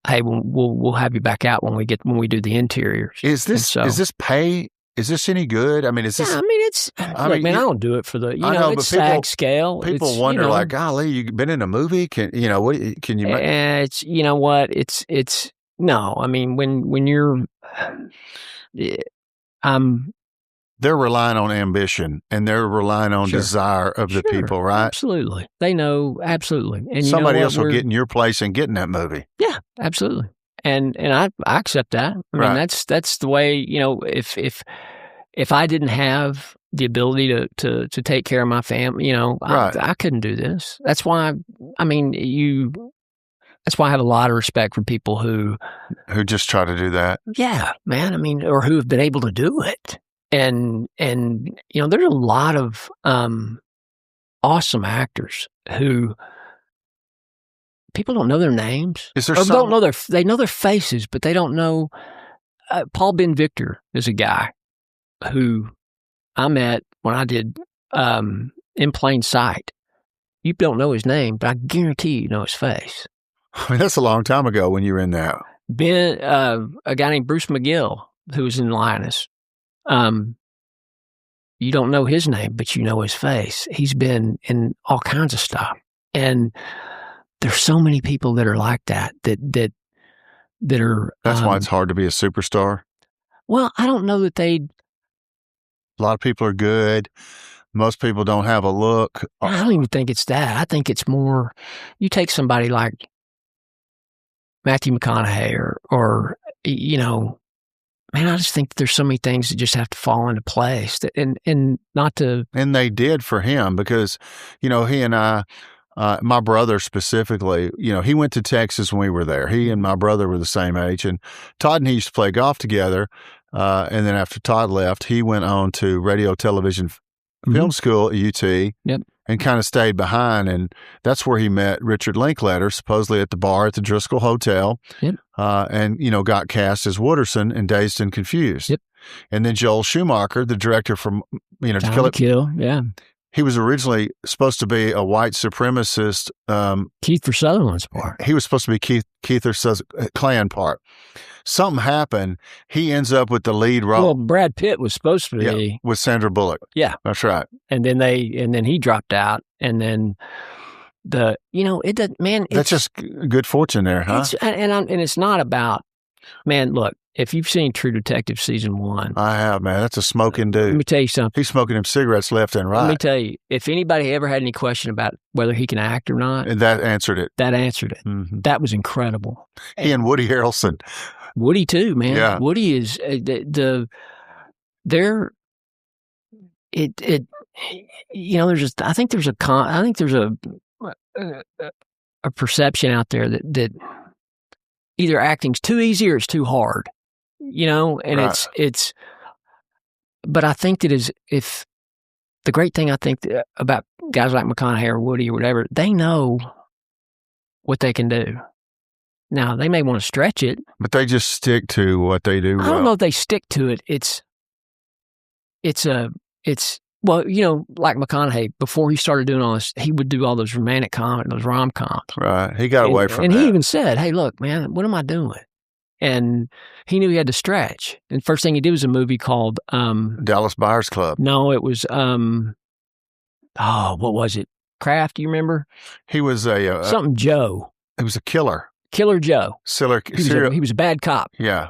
"Hey, we'll have you back out when we do the interiors." Is this pay? Is this any good? I mean, is this? Yeah, I mean, it's. I don't do it for the. I know, it's but SAG scale. People wonder, like, golly, you've been in a movie? Can you? It's what it's no. I mean, when you're, they're relying on ambition, and they're relying on desire of the people, right? Absolutely. They know, absolutely. And somebody else will get in your place and get in that movie. Yeah, absolutely. And I accept that. I mean, that's the way, if I didn't have the ability to take care of my family, I couldn't do this. That's why, that's why I have a lot of respect for people who just try to do that. Yeah, man. I mean, or who have been able to do it. And there's a lot of awesome actors who people don't know their names. Is there or don't know they know their faces, but they don't know. Paul Ben Victor is a guy who I met when I did In Plain Sight. You don't know his name, but I guarantee you know his face. I mean, that's a long time ago when you were in that. A guy named Bruce McGill, who was in Lioness. You don't know his name, but you know his face. He's been in all kinds of stuff. And there's so many people that are like that are. That's why it's hard to be a superstar. Well, I don't know that a lot of people are good. Most people don't have a look. I don't even think it's that. I think it's more, you take somebody like Matthew McConaughey or man, I just think there's so many things that just have to fall into place and not to. And they did for him because, he and I, my brother specifically, he went to Texas when we were there. He and my brother were the same age, and Todd and he used to play golf together. And then after Todd left, he went on to radio, television, film school at UT. Yep. And kind of stayed behind, and that's where he met Richard Linklater, supposedly at the bar at the Driscoll Hotel. Yep. And got cast as Wooderson in Dazed and Confused. Yep. And then Joel Schumacher, the director from To Kill, yeah. He was originally supposed to be a white supremacist. Kiefer Sutherland's part. He was supposed to be Kiefer Klan part. Something happened. He ends up with the lead role. Well, Brad Pitt was supposed to be with Sandra Bullock. Yeah, that's right. And then he dropped out, and then it doesn't, man. That's just good fortune there, huh? And it's not about, man, look, if you've seen True Detective season 1. I have, man. That's a smoking dude. Let me tell you something. He's smoking them cigarettes left and right. Let me tell you, if anybody ever had any question about whether he can act or not, And that answered it. that answered it. Mm-hmm. That was incredible. He and Woody Harrelson. Woody too, man. Yeah. Woody is they're it I think there's a perception out there that either acting's too easy or it's too hard, and Right. it's but I think that if the great thing I think about guys like McConaughey or Woody or whatever, they know what they can do. Now, they may want to stretch it. But they just stick to what they do I don't know if they stick to it. Well, like McConaughey, before he started doing all this, he would do all those romantic comedy, those rom-coms. Right. He got away from and that. he even said, hey, look, man, what am I doing? And he knew he had to stretch. And first thing he did was a movie called Dallas Buyers Club. No, it was what was it? Kraft, do you remember? He was Something Joe. He was a killer. Killer Joe. Serial. He was a bad cop. Yeah.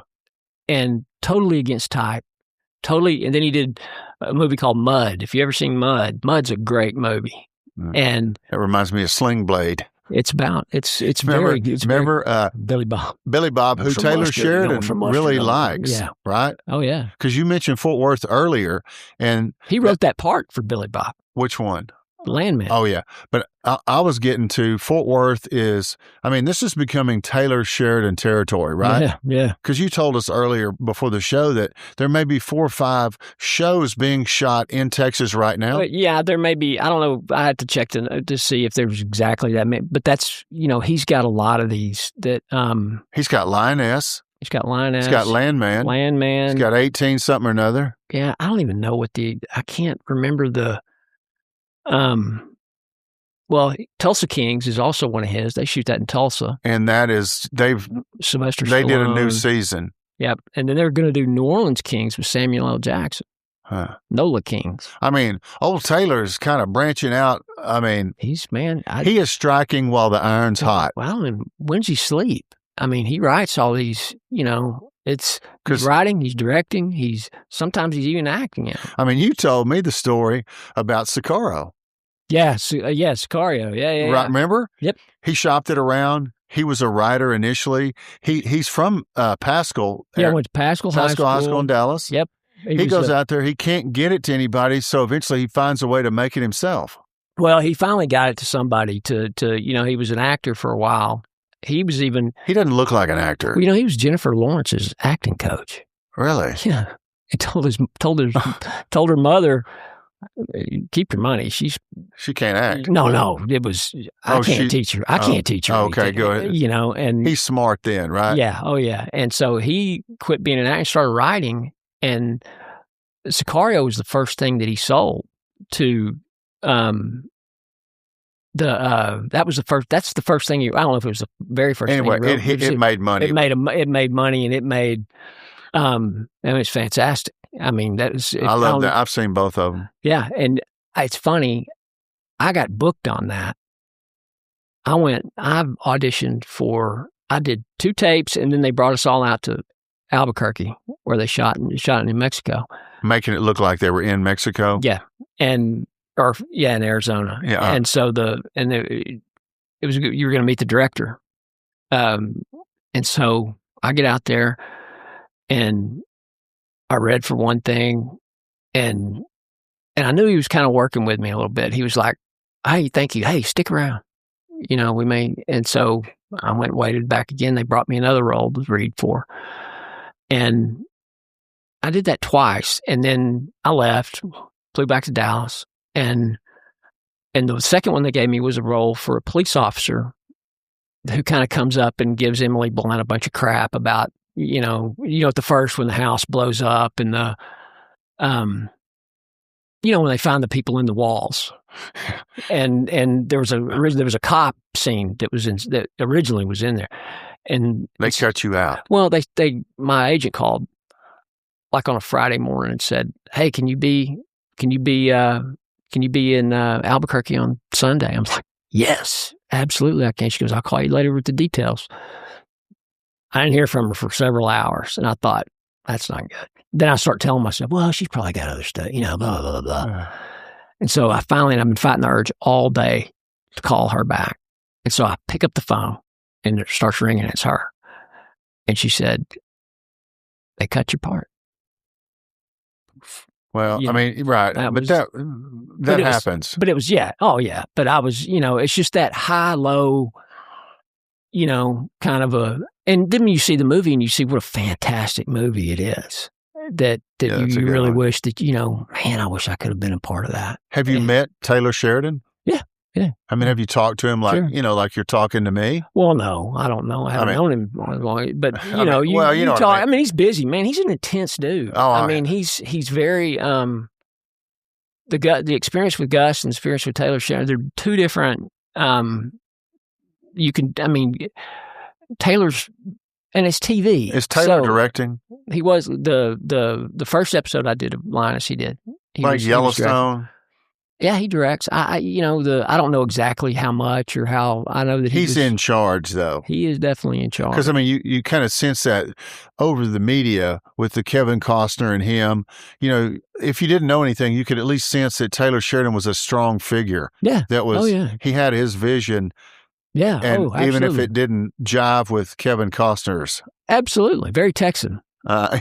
And totally against type. Totally. And then he did a movie called Mud. If you ever seen Mud, Mud's a great movie. And it reminds me of Sling Blade. It's Remember Billy Bob. Billy Bob, who Taylor Sheridan really likes, yeah. right? Oh yeah, because you mentioned Fort Worth earlier, and he wrote that part for Billy Bob. Which one? Landman. Oh yeah, but I was getting to Fort Worth is. I mean, this is becoming Taylor Sheridan territory, right? Yeah. Because you told us earlier before the show that there may be 4 or 5 shows being shot in Texas right now. Yeah, there may be. I don't know. I had to check to see if there was exactly that many. But that's he's got a lot of these that. He's got Lioness. He's got Lioness. He's got Landman. He's got 18 something or another. Yeah, I don't even know I can't remember the. Well, Tulsa Kings is also one of his. They shoot that in Tulsa. And that is, Sylvester They Stallone. did a new season. Yep. And then they're going to do New Orleans Kings with Samuel L. Jackson. Huh. NOLA Kings. I mean, old Taylor's kind of branching out. I mean, he is striking while the iron's hot. Well, and when's he sleep? I mean, he writes all these, he's writing, he's directing, sometimes he's even acting in it. I mean, you told me the story about Sicario. Yeah, Sicario. Yeah. Right, remember? Yep. He shopped it around. He was a writer initially. He's from Pascal. Yeah, went to Pascal High School in Dallas. Yep. He goes out there. He can't get it to anybody, so eventually he finds a way to make it himself. Well, he finally got it to somebody to he was an actor for a while. He doesn't look like an actor. Well, he was Jennifer Lawrence's acting coach. Really? Yeah. He told her mother, keep your money. She can't act. No. It was I can't teach her. I can't teach her. Okay, anything, go ahead. And he's smart then, right? Yeah. Oh yeah. And so he quit being an actor and started writing. And Sicario was the first thing that he sold to that's the first thing I don't know if it was the very first anyway, thing it made money. It made money, and it made it's fantastic. I mean, I love that. I've seen both of them. Yeah, and it's funny. I got booked on that. I auditioned I did 2 tapes, and then they brought us all out to Albuquerque, where they shot in New Mexico, making it look like they were in Mexico. Yeah, in Arizona. Yeah, and so it was you were going to meet the director, and so I get out there, and I read for one thing, and I knew he was kind of working with me a little bit. He was like, "Hey, thank you. Hey, stick around. We may." And so I went and waited back again. They brought me another role to read for, and I did that twice, and then I left, flew back to Dallas, and the second one they gave me was a role for a police officer who kind of comes up and gives Emily Blunt a bunch of crap about, at the first when the house blows up and the, when they find the people in the walls, and there was a cop scene that originally was in there, and they cut you out. Well, my agent called like on a Friday morning and said, "Hey, can you be in Albuquerque on Sunday?" I'm like, yes, absolutely I can. She goes, I'll call you later with the details. I didn't hear from her for several hours, and I thought, that's not good. Then I start telling myself, well, she's probably got other stuff, blah, blah, blah, blah. And so I've been fighting the urge all day to call her back. And so I pick up the phone, and it starts ringing. It's her. And she said, they cut your part. Well, I mean, right. That happens. But it was, yeah. Oh, yeah. But I was, it's just that high, low, kind of and then when you see the movie and you see what a fantastic movie it is, that you really wish that, man, I wish I could have been a part of that. Have you met Taylor Sheridan? Yeah. Yeah. I mean, have you talked to him like, Sure. Like you're talking to me? Well, no, I don't know. I haven't known him as long, but you talk. I mean, he's busy, man. He's an intense dude. Oh, I mean, he's very, the experience with Gus and the experience with Taylor Sheridan, they're two different, Taylor's, and it's TV. Is Taylor directing? He was the first episode I did of Linus. He did. He was Yellowstone. Yeah, he directs. I don't know exactly how much or how. I know that he's in charge, though. He is definitely in charge. Because, I mean, you kind of sense that over the media with the Kevin Costner and him. If you didn't know anything, you could at least sense that Taylor Sheridan was a strong figure. Yeah. That was, he had his vision. Yeah. And even if it didn't jive with Kevin Costner's. Absolutely. Very Texan. Yeah.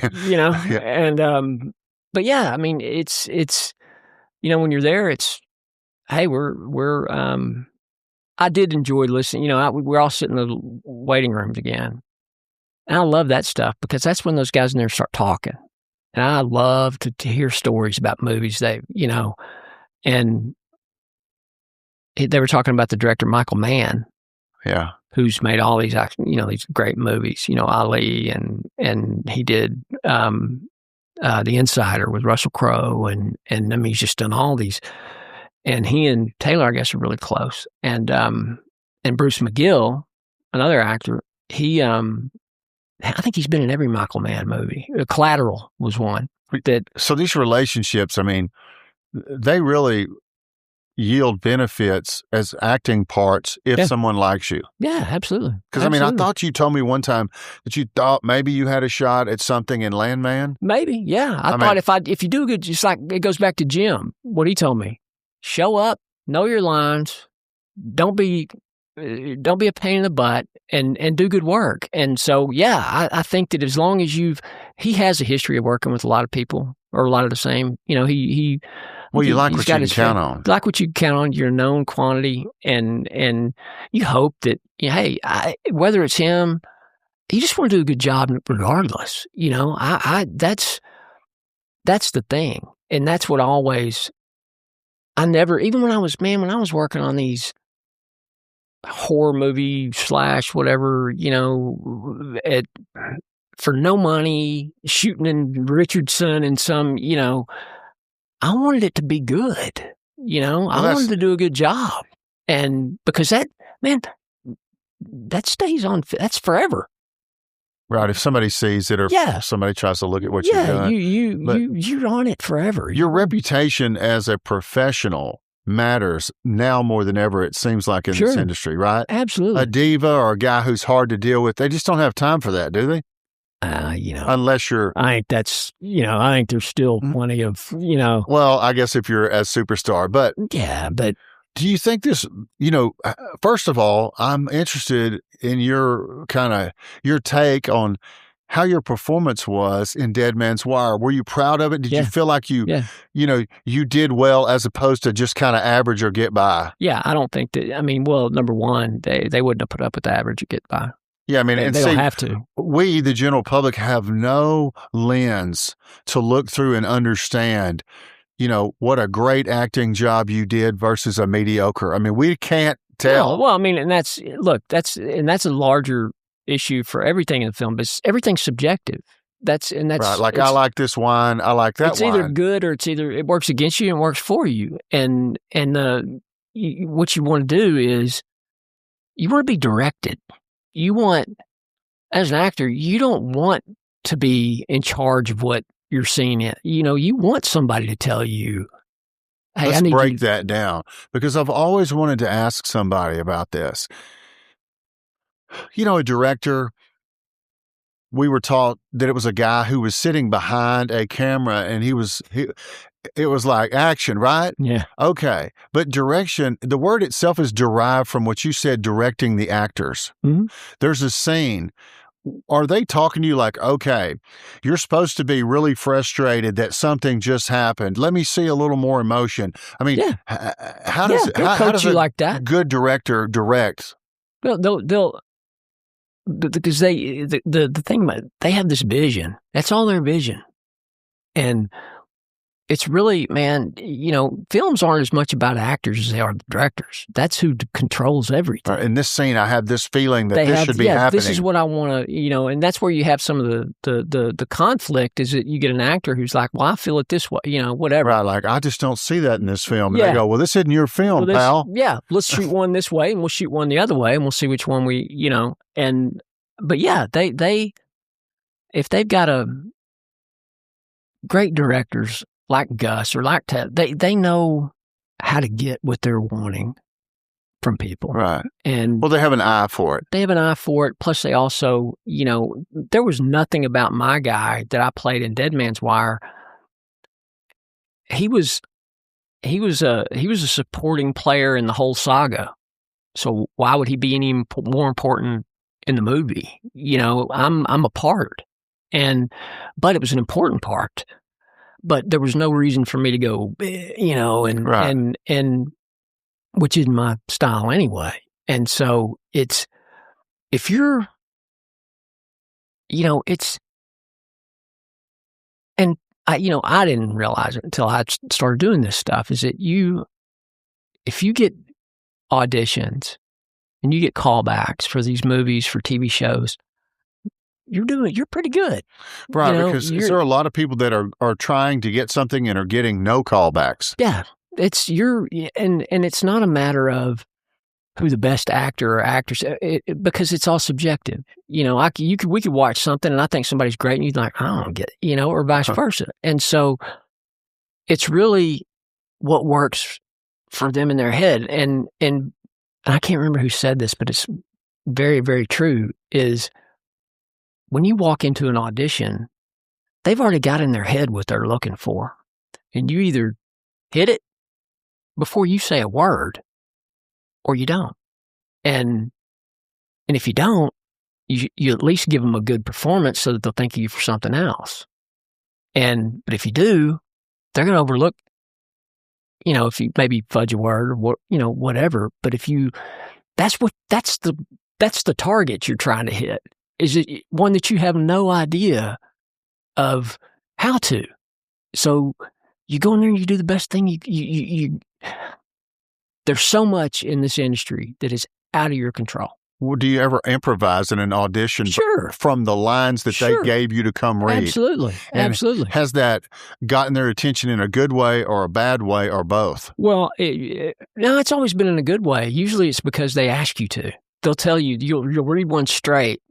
And, but yeah, I mean, it's, when you're there, it's, hey, I did enjoy listening. We're all sitting in the waiting rooms again. And I love that stuff because that's when those guys in there start talking. And I love to hear stories about movies and they were talking about the director, Michael Mann. Yeah. Who's made all these, these great movies, Ali, and he did, The Insider with Russell Crowe, and I mean, he's just done all these. And he and Taylor, I guess, are really close. And Bruce McGill, another actor, I think he's been in every Michael Mann movie. Collateral was one. So these relationships, I mean, they really yield benefits as acting parts if someone likes you. Yeah, absolutely. Because, I mean, I thought you told me one time that you thought maybe you had a shot at something in Landman. Maybe, yeah. I thought if you do good, just like it goes back to Jim, what he told me. Show up, know your lines, don't be a pain in the butt, and do good work. And so, yeah, I think that as long as he has a history of working with a lot of people or a lot of the same, he well, you like what you can count on. Like what you can count on, your known quantity, and you hope that, hey, whether it's him, you just want to do a good job regardless. That's the thing. And that's what even when I was working on these horror movie / whatever, for no money, shooting in Richardson and some, I wanted it to be good. I wanted to do a good job. And because that stays on, that's forever. Right. If somebody sees it or somebody tries to look at what you've done. You're on it forever. Your reputation as a professional matters now more than ever, it seems like, in this industry, right? Absolutely. A diva or a guy who's hard to deal with, they just don't have time for that, do they? Unless you're... I think there's still plenty of, Well, I guess if you're a superstar, but... Yeah, but... Do you think this, first of all, I'm interested in your take on how your performance was in Dead Man's Wire. Were you proud of it? Did you feel like you did well as opposed to just kind of average or get by? Yeah, I don't think that, number one, they wouldn't have put up with the average or get by. Yeah, I mean, they don't have to. We, the general public, have no lens to look through and understand what a great acting job you did versus a mediocre. I mean, we can't tell. Well, and that's a larger issue for everything in the film, but everything's subjective. That's right. Like, I like this wine, I like that wine. It's either good or it works against you and works for you. And what you want to do is you want to be directed. You want, as an actor, you don't want to be in charge of what you're seeing it. You want somebody to tell you, Hey, Let's break that down, because I've always wanted to ask somebody about this. You know, a director, we were taught that it was a guy who was sitting behind a camera and it was like action, right? Yeah. Okay. But direction, the word itself is derived from what you said, directing the actors. Mm-hmm. There's a scene. Are they talking to you like, okay, you're supposed to be really frustrated that something just happened. Let me see a little more emotion. I mean, how does you like that? Good director direct? Well, they'll because the thing about they have this vision. That's all their vision, and it's really, man, you know, films aren't as much about actors as they are the directors. That's who controls everything. In this scene, I have this feeling that this should be happening. This is what I want to, you know, and that's where you have some of the conflict is that you get an actor who's like, well, I feel it this way, you know, whatever. Right, like, I just don't see that in this film. And they go, well, this isn't your film, pal. Yeah, let's shoot one this way and we'll shoot one the other way and we'll see which one we, you know, but yeah, they if they've got a great directors like Gus or like Ted, they know how to get what they're wanting from people. Right. And well, they have an eye for it. They have an eye for it. Plus they also, you know, there was nothing about my guy that I played in Dead Man's Wire. He was a supporting player in the whole saga. So why would he be any more important in the movie? You know, I'm a part. But it was an important part. But there was no reason for me to go, you know, and which is my style anyway. And so it's, if you're, you know, it's, and I didn't realize it until I started doing this stuff, is that if you get auditions and you get callbacks for these movies, for TV shows, you're pretty good. Right, you know, because there are a lot of people that are trying to get something and are getting no callbacks. Yeah. And it's not a matter of who the best actor or actress, because it's all subjective. You know, we could watch something and I think somebody's great and you're like, I don't get it, you know, or vice versa. And so it's really what works for them in their head. And I can't remember who said this, but it's very, very true, is when you walk into an audition, they've already got in their head what they're looking for. And you either hit it before you say a word or you don't. And if you don't, you at least give them a good performance so that they'll thank you for something else. But if you do, they're going to overlook, you know, if you maybe fudge a word or what, you know, whatever. But that's the target you're trying to hit. Is it one that you have no idea of how to? So you go in there and you do the best thing. You there's so much in this industry that is out of your control. Well, do you ever improvise in an audition from the lines that they gave you to come read? Absolutely. And absolutely. Has that gotten their attention in a good way or a bad way or both? Well, no, it's always been in a good way. Usually it's because they ask you to. They'll tell you, you'll read one straight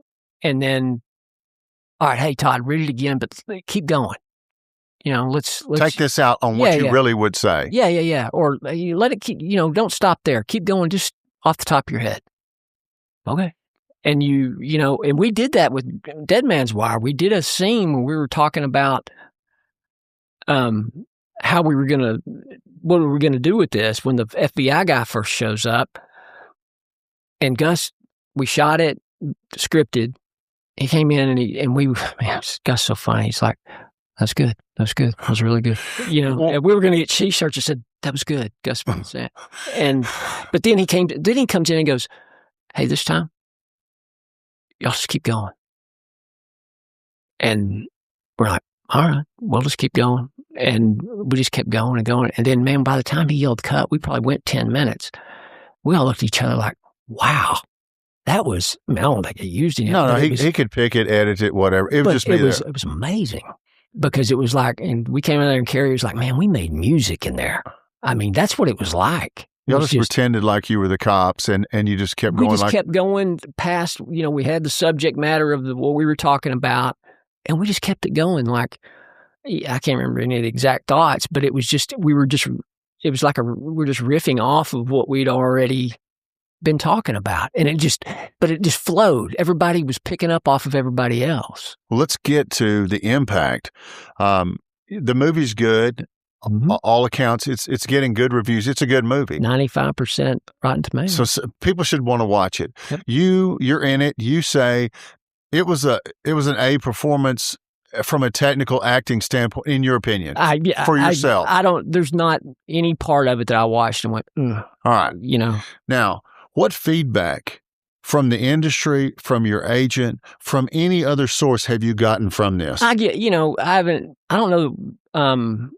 and then, all right, hey, Todd, read it again, but keep going. You know, let's take this out on what you really would say. Yeah. Or you let it keep, you know, don't stop there. Keep going just off the top of your head. Okay. And you know, and we did that with Dead Man's Wire. We did a scene where we were talking about what we were going to do with this when the FBI guy first shows up. And Gus, we shot it, scripted. He came in and Gus so funny. He's like, that's good. That was really good. You know, and we were going to get T-shirts that said, that was good. Gus said. But then he comes in and goes, hey, this time, y'all just keep going. And we're like, all right, we'll just keep going. And we just kept going and going. And then, man, by the time he yelled cut, we probably went 10 minutes. We all looked at each other like, wow, that was, I don't think he used it. No, he could pick it, edit it, whatever. It would just be there. It was amazing because it was like, and we came in there and Carrie was like, man, we made music in there. I mean, that's what it was like. Y'all just pretended like you were the cops and you just kept going. We just kept going past, you know, we had the subject matter of what we were talking about and we just kept it going. Like, I can't remember any of the exact thoughts, but it was just, we were just it was like we're just riffing off of what we'd already been talking about. And it just flowed. Everybody was picking up off of everybody else. Well, let's get to the impact. The movie's good. All accounts, it's getting good reviews. It's a good movie. 95% Rotten Tomatoes. So people should want to watch it. Yep. You're in it. You say it was an A performance from a technical acting standpoint, in your opinion, for yourself. There's not any part of it that I watched and went, ugh. All right. Now, what feedback from the industry, from your agent, from any other source have you gotten from this? I don't know,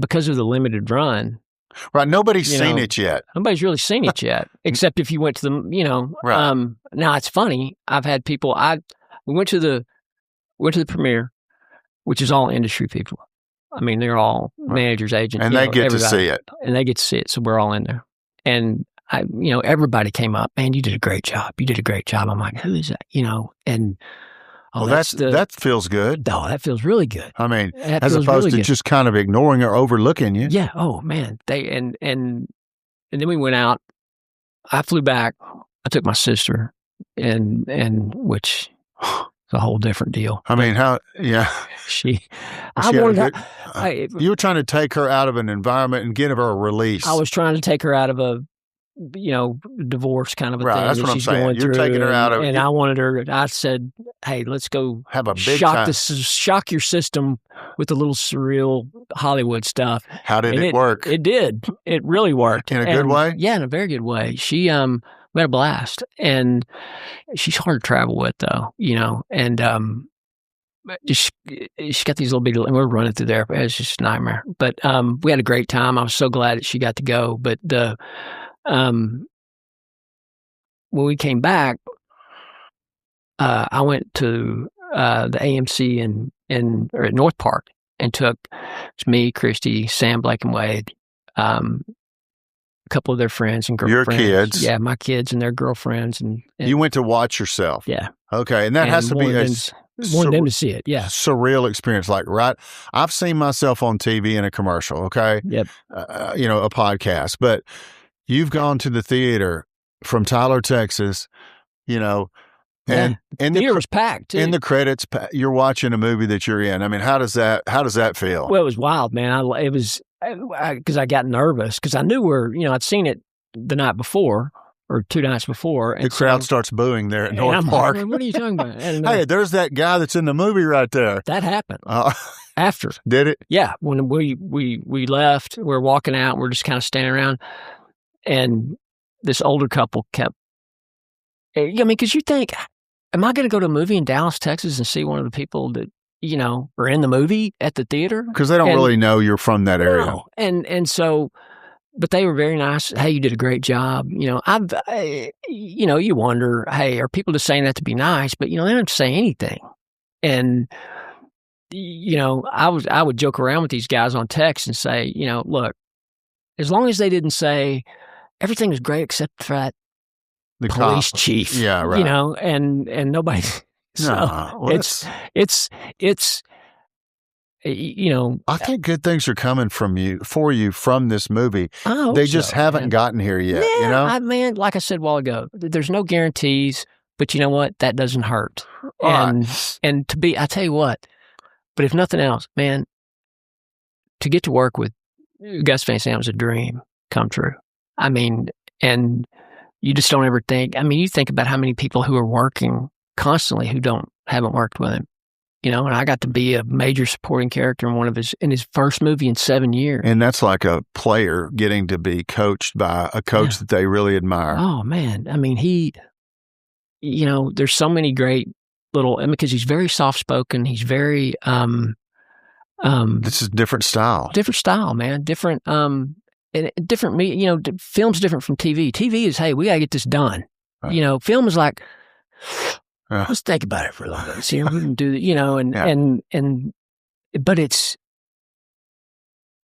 because of the limited run. Right. Nobody's seen it yet. Nobody's really seen it yet, except if you went to the, Right. Now it's funny. I've had people, we went to the premiere, which is all industry people. I mean, they're all managers, agents. And they get everybody. to see it. And they get to see it. So we're all in there. And everybody came up, man, you did a great job. You did a great job. I'm like, who is that? And that feels good. Oh, that feels really good. I mean, That as feels opposed really to good. just kind of ignoring or overlooking you. Yeah. Oh man. And then we went out. I flew back. I took my sister, and which is a whole different deal. I mean, how? Yeah. You were trying to take her out of an environment and get her a release. I was trying to take her out of a divorce kind of a right, thing. that's what I'm saying. You're taking her out of, and I wanted her. I said, "Hey, let's go have a big time. Shock your system with a little surreal Hollywood stuff." How did it work? It did. It really worked in a good way. Yeah, in a very good way. She we had a blast, and she's hard to travel with, though. And she's got these little bitty, and we're running through there. It's just a nightmare. But we had a great time. I was so glad that she got to go. But when we came back, I went to the AMC or at North Park and took me, Christy, Sam, Blake, and Wade, a couple of their friends and girlfriends. Your kids, yeah, my kids and their girlfriends, and you went to watch yourself. Yeah, okay, and that has to be wanted them to see it. Yeah, surreal experience. Like, right, I've seen myself on TV in a commercial. Okay, yep, a podcast, but you've gone to the theater from Tyler, Texas, and the theater was packed too. In the credits, you're watching a movie that you're in. I mean, how does that feel? Well, it was wild, man. It was because I got nervous because I knew I'd seen it the night before or 2 nights before. And the crowd starts booing there at North Park. Like, what are you talking about? Hey, there's that guy that's in the movie right there. That happened after. Did it? Yeah. When we left, we're walking out. We're just kind of standing around. And this older couple kept, because you think, am I going to go to a movie in Dallas, Texas and see one of the people that, are in the movie at the theater? Because they don't really know you're from that area. No. And so, but they were very nice. Hey, you did a great job. You wonder, hey, are people just saying that to be nice? But, they don't say anything. And, I would joke around with these guys on text and say, look, as long as they didn't say, everything was great except for that police chief. Yeah, right. And nobody. So it's I think good things are coming for you from this movie. They just haven't gotten here yet. Man, like I said a while ago, there's no guarantees, but you know what? That doesn't hurt. Right. And I tell you what, but if nothing else, man, to get to work with Gus Van Sant was a dream come true. I mean, and you just don't ever think. I mean, you think about how many people who are working constantly who haven't worked with him, and I got to be a major supporting character in his first movie in 7 years. And that's like a player getting to be coached by a coach that they really admire. Oh man, I mean, there's so many great because he's very soft spoken. He's very this is different style, man, different. And different, film's different from TV. TV is, hey, we got to get this done. Right. Film is like, let's think about it for a little bit. See, we can do that, but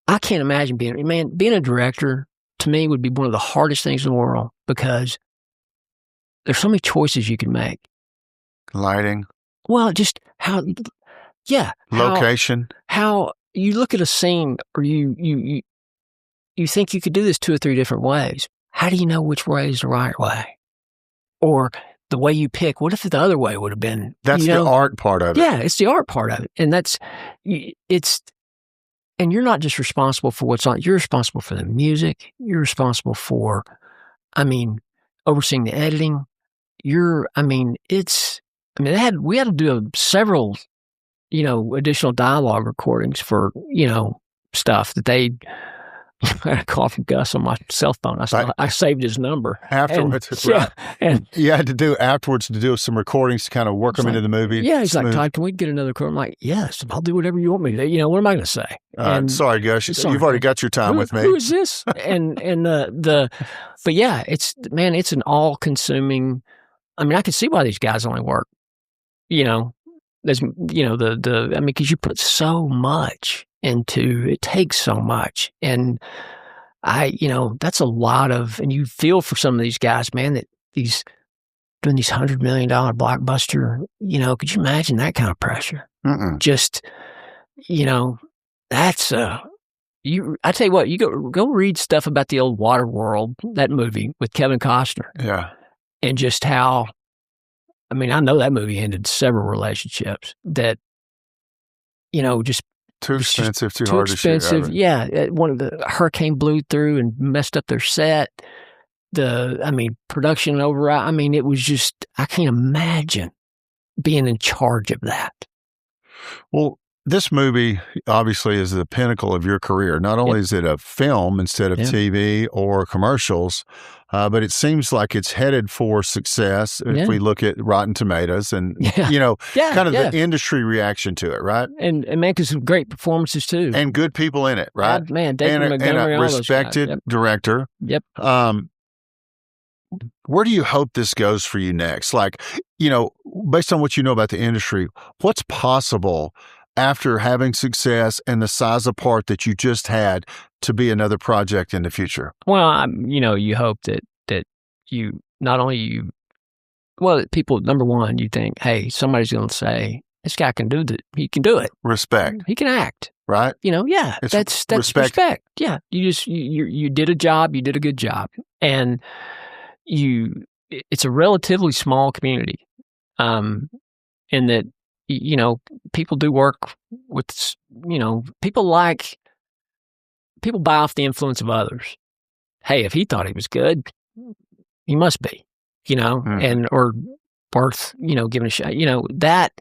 I can't imagine being a director to me would be one of the hardest things in the world because there's so many choices you can make. Lighting. Well, just location. How you look at a scene or you think you could do this 2 or 3 different ways. How do you know which way is the right way? Or the way you pick, what if the other way would have been? That's the art part of it. Yeah, it's the art part of it. And and you're not just responsible for what's on, you're responsible for the music. You're responsible for, overseeing the editing. We had to do several, additional dialogue recordings for, stuff that I had a call from Gus on my cell phone. I saved his number. Afterwards, right. And you had to do afterwards to do some recordings to kind of work them into the movie. Yeah, he's like, Todd, can we get another record? I'm like, yes, I'll do whatever you want me to do. What am I going to say? Sorry, Gus, you've already got your time with me. Who is this? But yeah, it's an all-consuming. I could see why these guys only work. Because you put so much into it, takes so much, and that's a lot of, and you feel for some of these guys, man, that doing these $100 million blockbuster, could you imagine that kind of pressure? Mm-mm. Just, that's I tell you what, you go read stuff about the old Waterworld, that movie with Kevin Costner. Yeah. And just how, I know that movie ended several relationships that, just too expensive, too hard to shoot. Yeah. One of the hurricane blew through and messed up their set. Production override. It was just, I can't imagine being in charge of that. Well, this movie obviously is the pinnacle of your career. Not only is it a film instead of TV or commercials, but it seems like it's headed for success if we look at Rotten Tomatoes and, the industry reaction to it, right? And man, because some great performances too. And good people in it, right? David Montgomery, and a respected director. Yep. Where do you hope this goes for you next? Like, based on what you know about the industry, what's possible after having success and the size of part that you just had to be another project in the future? Well, you hope that you not only people, number one, you think, hey, somebody's going to say, this guy can do that. He can do it. Respect. He can act. Right? That's respect. Yeah. You did a job. You did a good job. And it's a relatively small community. In that, people do work with, people buy off the influence of others. Hey, if he thought he was good, he must be, and, or worth, giving a shot, that,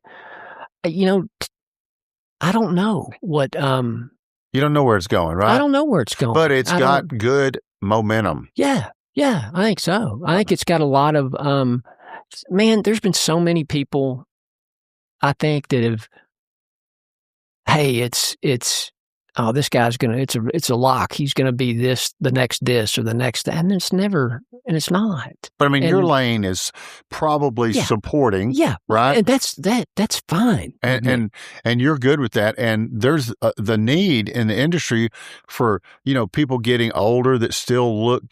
I don't know what, you don't know where it's going, right? I don't know where it's going. But it's got good momentum. Yeah. Yeah. I think so. I think it's got a lot of, there's been so many people, I think, that have, hey, this guy's it's a lock. He's gonna be this, the next this, or the next that, and it's not. But your lane is probably supporting, right? And that's fine. And you're good with that. And there's the need in the industry for people getting older that still look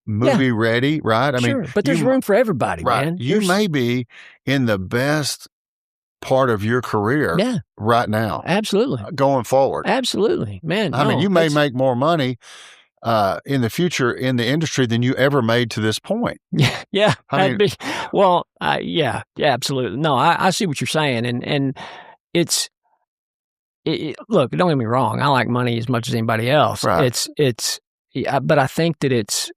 movie ready, right? Sure, but there's room for everybody, right? Man. You may be in the best part of your career right now. Absolutely. Going forward. Absolutely. Man. You may make more money in the future in the industry than you ever made to this point. Yeah. Yeah. Absolutely. No, I see what you're saying. And it's, look, don't get me wrong. I like money as much as anybody else. Right. But I think that it's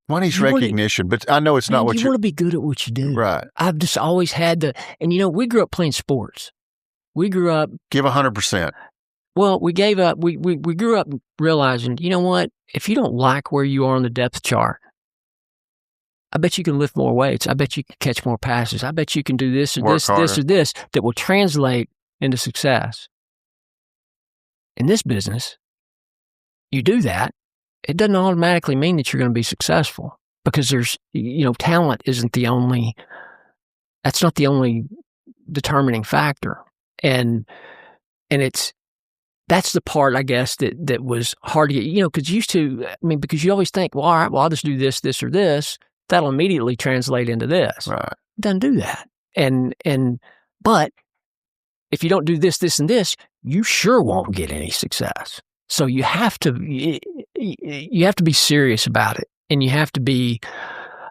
money's recognition, but I know it's not what you want to be good at what you do. Right. I've just always had and we grew up playing sports. We grew up. Give 100%. Well, we gave up. We grew up realizing, you know what? If you don't like where you are on the depth chart, I bet you can lift more weights. I bet you can catch more passes. I bet you can do this or this or this that will translate into success. In this business, you do that. It doesn't automatically mean that you're going to be successful because there's, talent isn't that's not the only determining factor. And that's the part, I guess, that was hard to get, because you always think, well, all right, well, I'll just do this, this, or this. That'll immediately translate into this. Right. It doesn't do that. But if you don't do this, this, and this, you sure won't get any success. So you have to be serious about it, and you have to be,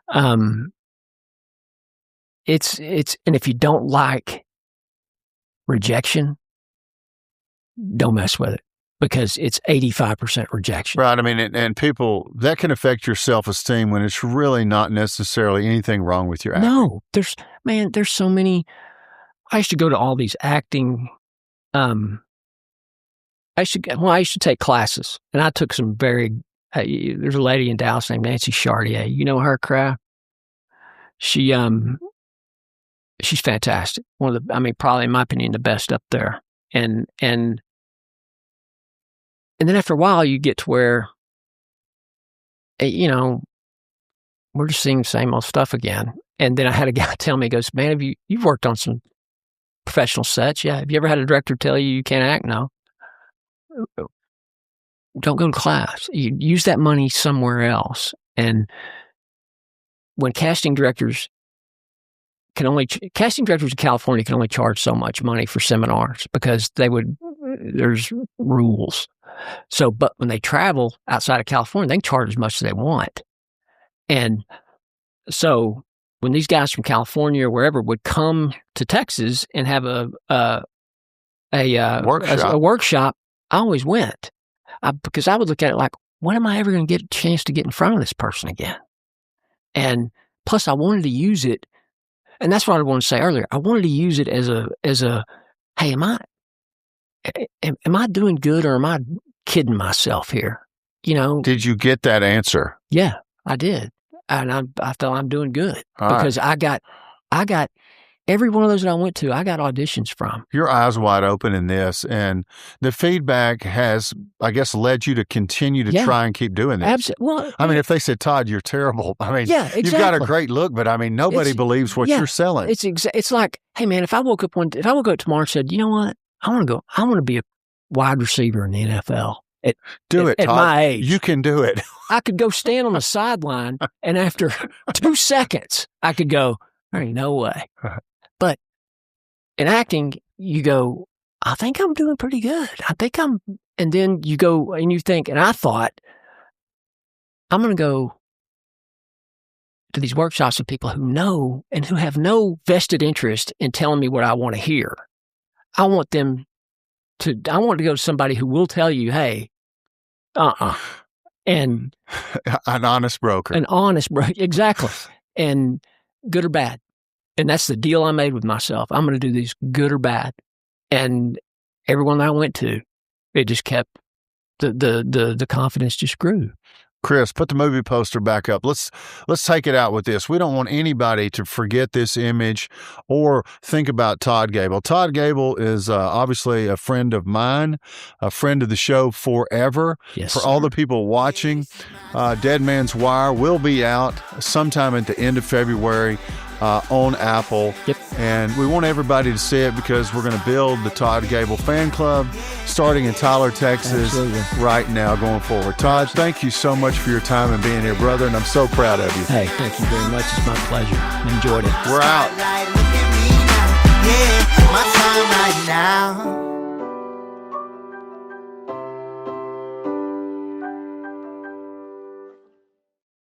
and if you don't like rejection, don't mess with it, because it's 85% rejection. Right. I mean, and people, that can affect your self-esteem when it's really not necessarily anything wrong with your acting. No, there's so many. I used to go to all these acting, I used to take classes, and I took some there's a lady in Dallas named Nancy Chartier. You know her, crowd? She's fantastic. Probably in my opinion, the best up there. And then after a while, you get to where, we're just seeing the same old stuff again. And then I had a guy tell me, he goes, man, you've worked on some professional sets? Yeah. Have you ever had a director tell you can't act? No. Don't go to class. You use that money somewhere else. And when casting directors in California can only charge so much money for seminars, because there's rules. So, but when they travel outside of California, they can charge as much as they want. And so when these guys from California or wherever would come to Texas and have a workshop, I always went, because I would look at it like, when am I ever going to get a chance to get in front of this person again? And plus I wanted to use it. And that's what I wanted to say earlier. I wanted to use it as a, hey, am I doing good, or am I kidding myself here? Did you get that answer? Yeah, I did. And I thought I'm doing good, because I got every one of those that I went to, I got auditions from. Your eyes wide open in this, and the feedback has, I guess, led you to continue to try and keep doing this. Absolutely. Well, if they said, Todd, you're terrible. Exactly. You've got a great look, but nobody believes what you're selling. It's like, hey man, if I woke up tomorrow and said, you know what, I want to be a wide receiver in the NFL. Do it, Todd. At my age. You can do it. I could go stand on the sideline, and after 2 seconds, I could go, there ain't no way. But in acting, you go, I think I'm doing pretty good. And then you go and you think, and I thought, I'm going to go to these workshops with people who know and who have no vested interest in telling me what I want to hear. I want to go to somebody who will tell you, hey, and an honest broker. Exactly. And good or bad. And that's the deal I made with myself. I'm going to do these good or bad. And everyone that I went to, it just kept, the confidence just grew. Chris, put the movie poster back up. Let's take it out with this. We don't want anybody to forget this image or think about Todd Gable. Todd Gable is obviously a friend of mine, a friend of the show forever. Yes, For sir. all the people watching, Dead Man's Wire will be out sometime at the end of February on Apple. Yep. And we want everybody to see it, because we're going to build the Todd Gable fan club starting in Tyler, Texas. Absolutely. Right now going forward. Todd, thank you so much for your time and being here, brother, and I'm so proud of you. Hey, thank you very much. It's my pleasure. Enjoyed it. We're out. Spotlight, look at me now. Yeah, my time right now.